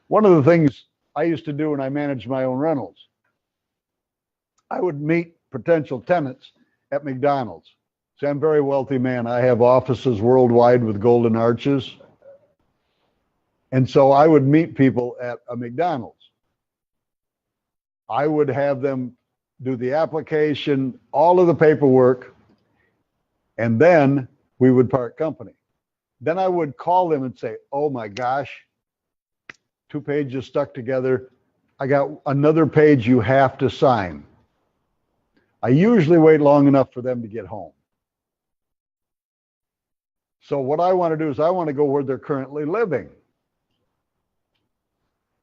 One of the things I used to do when I managed my own rentals, I would meet potential tenants at McDonald's. See, I'm a very wealthy man. I have offices worldwide with golden arches. And so I would meet people at a McDonald's. I would have them do the application, all of the paperwork, and then we would part company. Then I would call them and say, oh my gosh, 2 pages stuck together. I got another page you have to sign. I usually wait long enough for them to get home. So what I want to do is I want to go where they're currently living.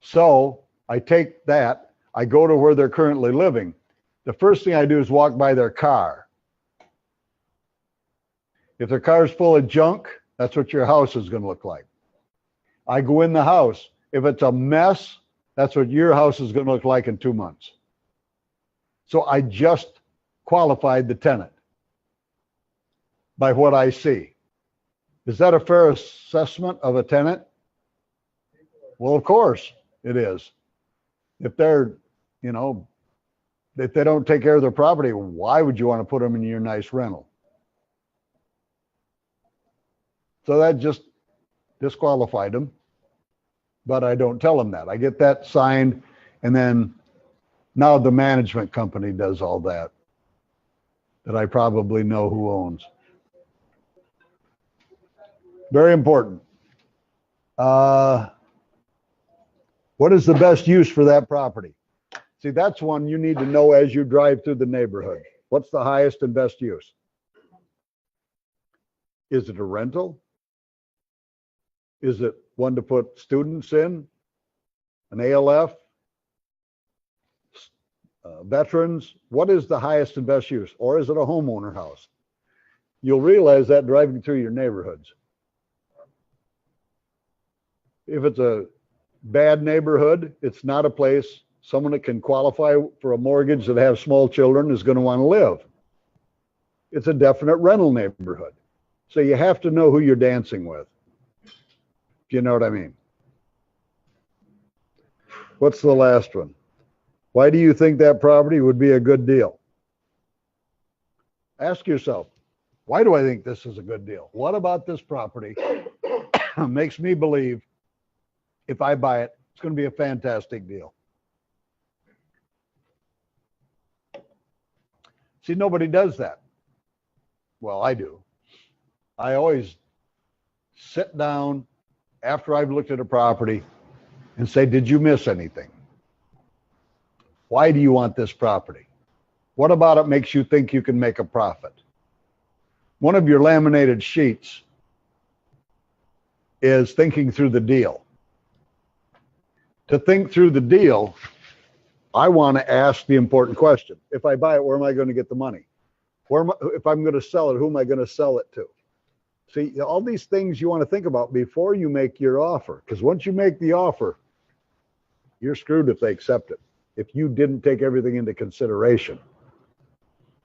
So I take that, I go to where they're currently living. The first thing I do is walk by their car. If their car's full of junk, that's what your house is going to look like. I go in the house. If it's a mess, that's what your house is going to look like in 2 months. So I just qualified the tenant by what I see. Is that a fair assessment of a tenant? Well, of course it is. If they're, if they don't take care of their property, why would you want to put them in your nice rental? So that just disqualified them. But I don't tell them that. I get that signed, and then now the management company does all that I probably know who owns. Very important. What is the best use for that property? See, that's one you need to know as you drive through the neighborhood. What's the highest and best use? Is it a rental? Is it one to put students in? An ALF? Veterans? What is the highest and best use? Or is it a homeowner house? You'll realize that driving through your neighborhoods. If it's a bad neighborhood, it's not a place someone that can qualify for a mortgage that have small children is going to want to live. It's a definite rental neighborhood. So you have to know who you're dancing with. Do you know what I mean? What's the last one? Why do you think that property would be a good deal? Ask yourself, why do I think this is a good deal? What about this property makes me believe if I buy it, it's going to be a fantastic deal? See, nobody does that. Well, I do. I always sit down after I've looked at a property and say, did you miss anything? Why do you want this property? What about it makes you think you can make a profit? One of your laminated sheets is thinking through the deal. To think through the deal, I want to ask the important question. If I buy it, where am I going to get the money? If I'm going to sell it, who am I going to sell it to? See, all these things you want to think about before you make your offer. Because once you make the offer, you're screwed if they accept it, if you didn't take everything into consideration.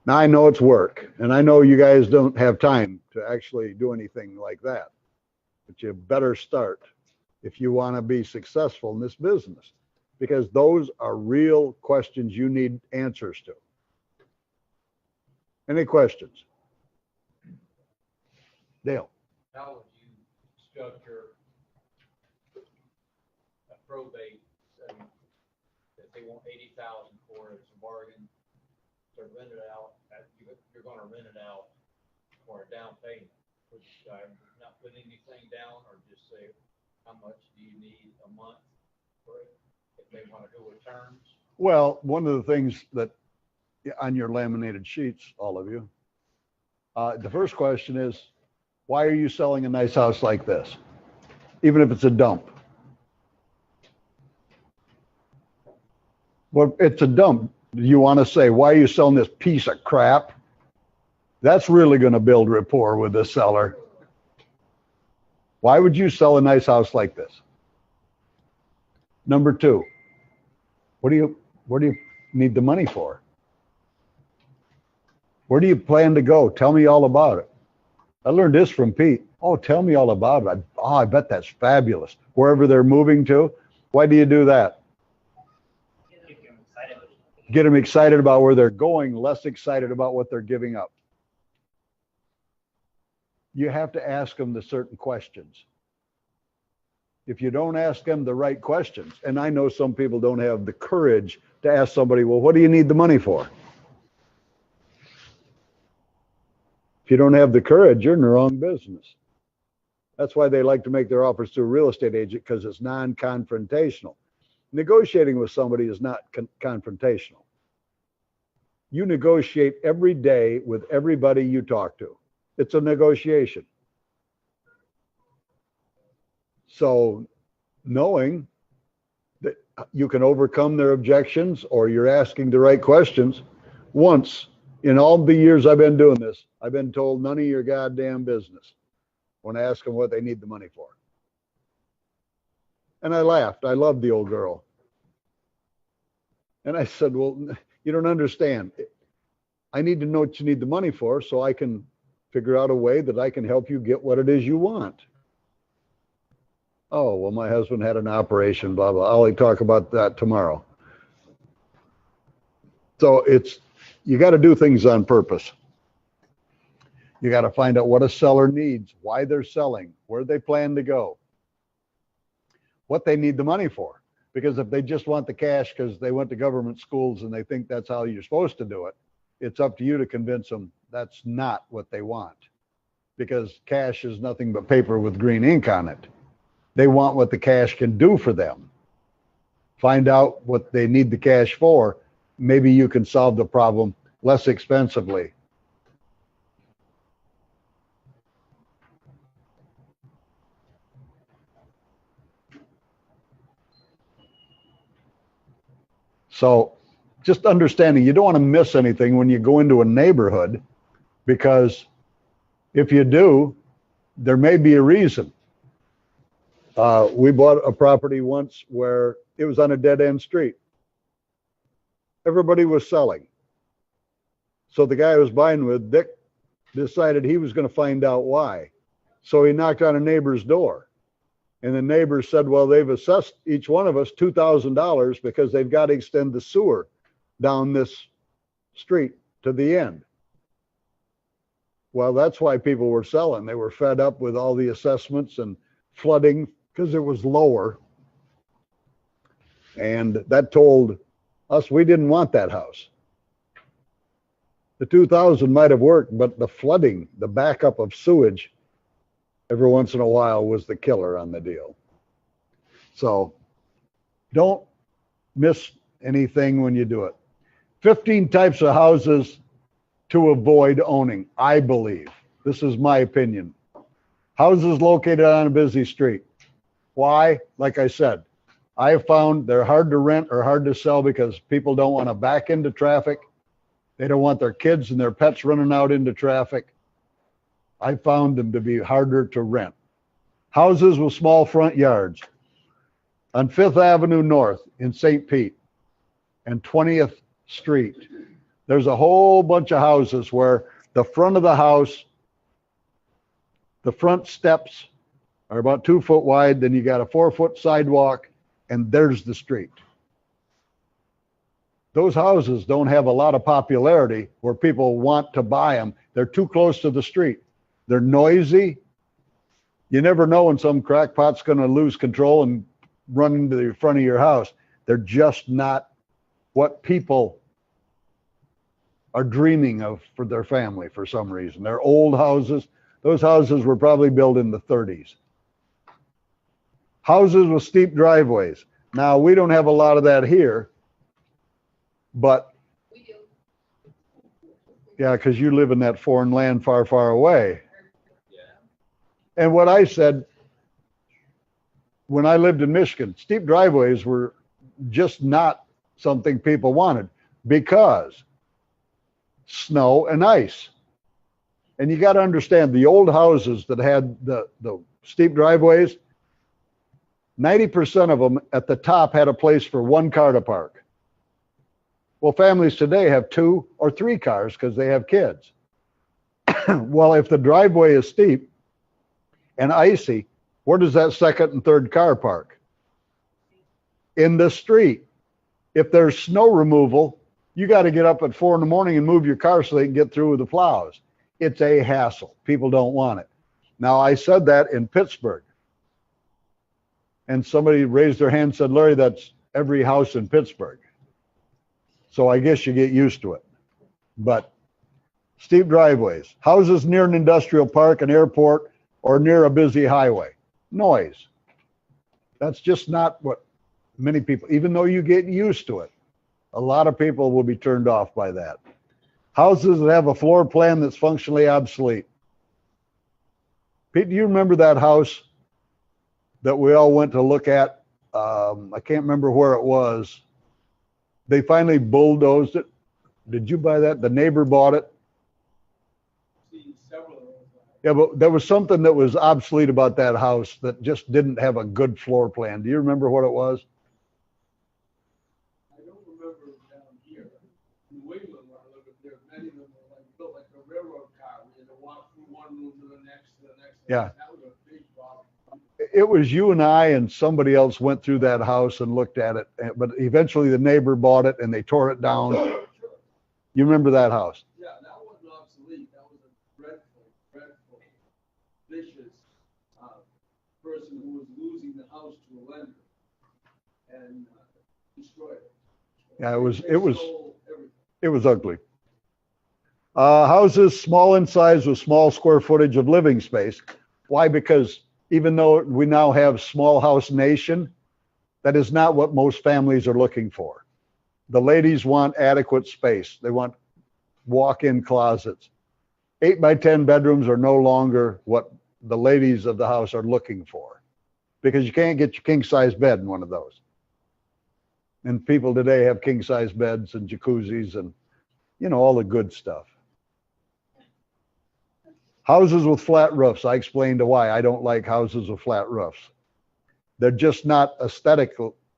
Now, I know it's work, and I know you guys don't have time to actually do anything like that, but you better start if you want to be successful in this business, because those are real questions you need answers to. Any questions? Dale? How would you structure a probate, if they want 80,000 for it, it's a bargain to rent it out, you're gonna rent it out for a down payment, which not put anything down, or just say, how much do you need a month for it, if they wanna do it terms? Well, one of the things that on your laminated sheets, all of you, the first question is, why are you selling a nice house like this, even if it's a dump? Well, it's a dump. You want to say, why are you selling this piece of crap? That's really going to build rapport with the seller. Why would you sell a nice house like this? Number two, what do you need the money for? Where do you plan to go? Tell me all about it. I learned this from Pete. Oh, tell me all about it. I bet that's fabulous. Wherever they're moving to. Why do you do that? Get them excited about where they're going, less excited about what they're giving up. You have to ask them the certain questions. If you don't ask them the right questions, and I know some people don't have the courage to ask somebody, well, what do you need the money for? If you don't have the courage, you're in the wrong business. That's why they like to make their offers to a real estate agent, because it's non-confrontational. Negotiating with somebody is not confrontational. You negotiate every day with everybody you talk to. It's a negotiation. So knowing that you can overcome their objections, or you're asking the right questions. Once in all the years I've been doing this, I've been told none of your goddamn business when I ask them what they need the money for. And I laughed. I loved the old girl. And I said, well, you don't understand. I need to know what you need the money for, so I can figure out a way that I can help you get what it is you want. Oh, well, my husband had an operation, blah, blah. I'll talk about that tomorrow. So you got to do things on purpose. You got to find out what a seller needs, why they're selling, where they plan to go, what they need the money for. Because if they just want the cash because they went to government schools and they think that's how you're supposed to do it, it's up to you to convince them that's not what they want. Because cash is nothing but paper with green ink on it. They want what the cash can do for them. Find out what they need the cash for. Maybe you can solve the problem less expensively. So just understanding, you don't want to miss anything when you go into a neighborhood, because if you do, there may be a reason. We bought a property once where it was on a dead-end street. Everybody was selling. So the guy I was buying with, Dick, decided he was going to find out why. So he knocked on a neighbor's door. And the neighbor said, well, they've assessed each one of us $2,000 because they've got to extend the sewer down this street to the end. Well, that's why people were selling. They were fed up with all the assessments and flooding because it was lower. And that told us we didn't want that house. The 2,000 might have worked, but the flooding, the backup of sewage every once in a while was the killer on the deal. So don't miss anything when you do it. 15 types of houses to avoid owning, I believe. This is my opinion. Houses located on a busy street. Why? Like I said, I have found they're hard to rent or hard to sell because people don't want to back into traffic. They don't want their kids and their pets running out into traffic. I found them to be harder to rent. Houses with small front yards. On 5th Avenue North in St. Pete and 20th Street, there's a whole bunch of houses where the front of the house, the front steps are about 2 foot wide, then you got a 4-foot sidewalk, and there's the street. Those houses don't have a lot of popularity where people want to buy them. They're too close to the street. They're noisy. You never know when some crackpot's going to lose control and run into the front of your house. They're just not what people are dreaming of for their family for some reason. They're old houses. Those houses were probably built in the 30s. Houses with steep driveways. Now, we don't have a lot of that here, but We do. yeah, because you live in that foreign land far, far away. And what I said, when I lived in Michigan, steep driveways were just not something people wanted because snow and ice. And you got to understand, the old houses that had the steep driveways, 90% of them at the top had a place for one car to park. Well, families today have 2 or 3 cars because they have kids. Well, if the driveway is steep and icy, where does that second and third car park? In the street. If there's snow removal, you got to get up at 4 in the morning and move your car so they can get through with the plows. It's a hassle. People don't want it. Now, I said that in Pittsburgh. And somebody raised their hand and said, Larry, that's every house in Pittsburgh. So I guess you get used to it. But steep driveways, houses near an industrial park, an airport, or near a busy highway. Noise. That's just not what many people, even though you get used to it, a lot of people will be turned off by that. Houses that have a floor plan that's functionally obsolete. Pete, do you remember that house that we all went to look at? I can't remember where it was. They finally bulldozed it. Did you buy that? The neighbor bought it. Yeah, but there was something that was obsolete about that house that just didn't have a good floor plan. Do you remember what it was? I don't remember down here. In New England, where I live, there, many of them were like built like a railroad car. We had to walk from one room to the next, to the next. Yeah. That was a big problem. It was you and I and somebody else went through that house and looked at it, but eventually the neighbor bought it and they tore it down. Sure. You remember that house? Yeah, that wasn't obsolete. That was a dreadful, vicious person who was losing the house to a lender and destroyed it. Yeah, it They was ugly. Houses small in size with small square footage of living space. Why? Because even though we now have small house nation, that is not what most families are looking for. The ladies want adequate space. They want walk-in closets. 8 by 10 bedrooms are no longer what the ladies of the house are looking for, because you can't get your king-size bed in one of those. And people today have king-size beds and jacuzzis and, you know, all the good stuff. Houses with flat roofs. I explained why I don't like houses with flat roofs. They're just not aesthetic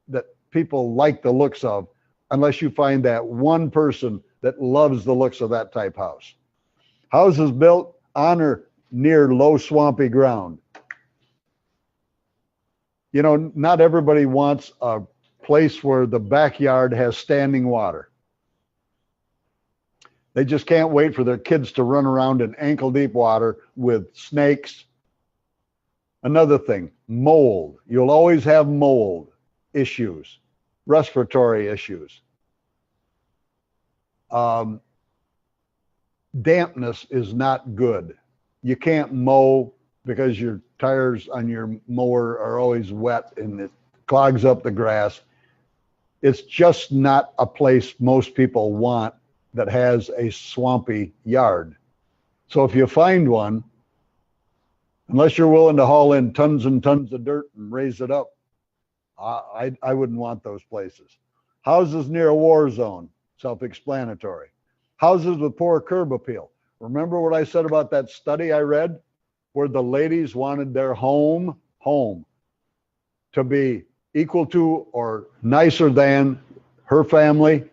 that people like the looks of, unless you find that one person that loves the looks of that type house. Houses built on or near low swampy ground. You know, not everybody wants a place where the backyard has standing water. They just can't wait for their kids to run around in ankle deep water with snakes. Another thing, mold. You'll always have mold issues, respiratory issues. Dampness is not good. You can't mow because your tires on your mower are always wet and it clogs up the grass. It's just not a place most people want that has a swampy yard. So if you find one, unless you're willing to haul in tons and tons of dirt and raise it up, I wouldn't want those places. Houses near a war zone, self-explanatory. Houses with poor curb appeal. Remember what I said about that study I read where the ladies wanted their home to be equal to or nicer than her family,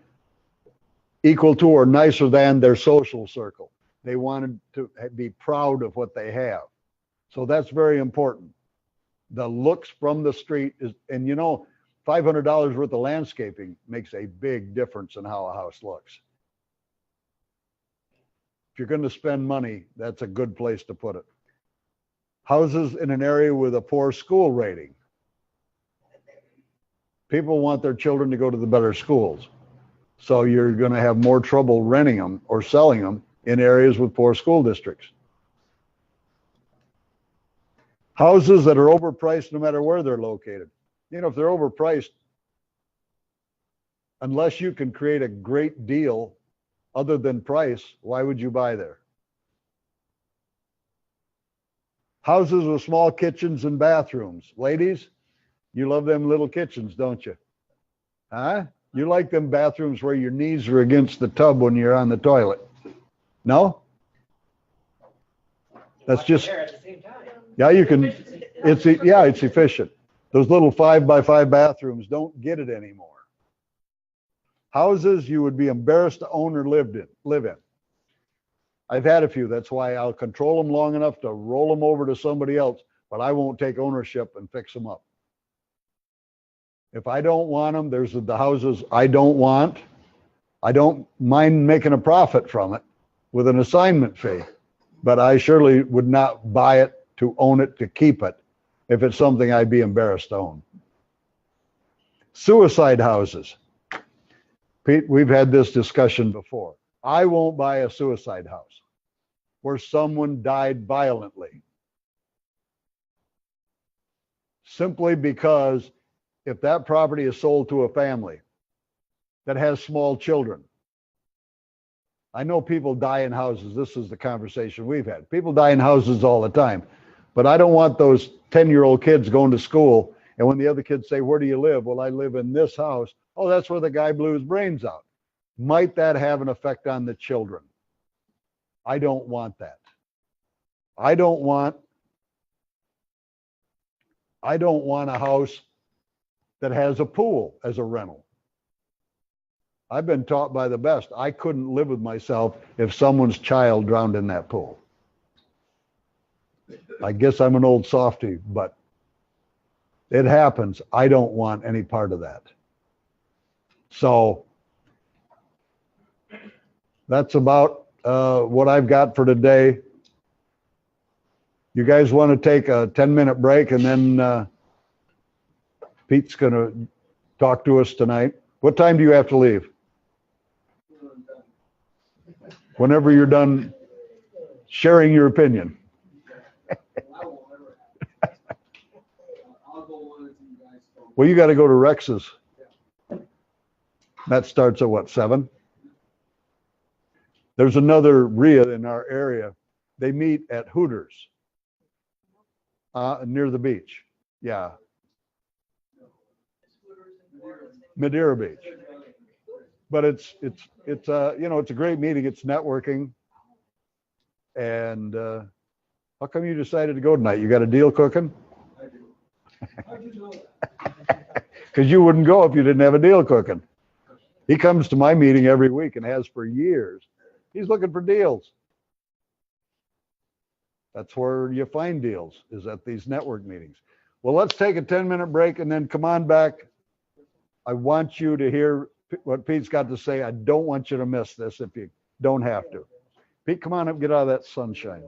equal to or nicer than their social circle. They wanted to be proud of what they have. So that's very important. The looks from the street is, and you know, $500 worth of landscaping makes a big difference in how a house looks. If you're going to spend money, that's a good place to put it. Houses in an area with a poor school rating. People want their children to go to the better schools. So you're going to have more trouble renting them or selling them in areas with poor school districts. Houses that are overpriced no matter where they're located. You know, if they're overpriced, unless you can create a great deal other than price, why would you buy there? Houses with small kitchens and bathrooms. Ladies, you love them little kitchens, don't you? Huh? You like them bathrooms where your knees are against the tub when you're on the toilet. No? That's just, yeah, you can, it's efficient. Those little 5x5 bathrooms don't get it anymore. Houses you would be embarrassed to own or live in. I've had a few. That's why I'll control them long enough to roll them over to somebody else, but I won't take ownership and fix them up. If I don't want them, there's the houses I don't want. I don't mind making a profit from it with an assignment fee, but I surely would not buy it to own it, to keep it, if it's something I'd be embarrassed to own. Suicide houses. Pete, we've had this discussion before. I won't buy a suicide house where someone died violently. Simply because if that property is sold to a family that has small children, I know people die in houses. This is the conversation we've had. People die in houses all the time, but I don't want those 10-year-old kids going to school. And when the other kids say, where do you live? Well, I live in this house. Oh, that's where the guy blew his brains out. Might that have an effect on the children? I don't want that. I don't want a house that has a pool as a rental. I've been taught by the best. I couldn't live with myself if someone's child drowned in that pool. I guess I'm an old softy, but it happens. I don't want any part of that. So that's about what I've got for today. You guys want to take a 10-minute break, and then Pete's going to talk to us tonight. What time do you have to leave? Whenever you're done sharing your opinion. Well, you got to go to Rex's. That starts at what, 7? There's another RIA in our area. They meet at Hooters near the beach. Yeah. Madeira Beach. But it's you know, it's a great meeting. It's networking. And how come you decided to go tonight? You got a deal cooking? I do. How'd you know that? Because you wouldn't go if you didn't have a deal cooking. He comes to my meeting every week and has for years. He's looking for deals. That's where you find deals, is at these network meetings. Well, let's take a 10-minute break and then come on back. I want you to hear what Pete's got to say. I don't want you to miss this if you don't have to. Pete, come on up, get out of that sunshine.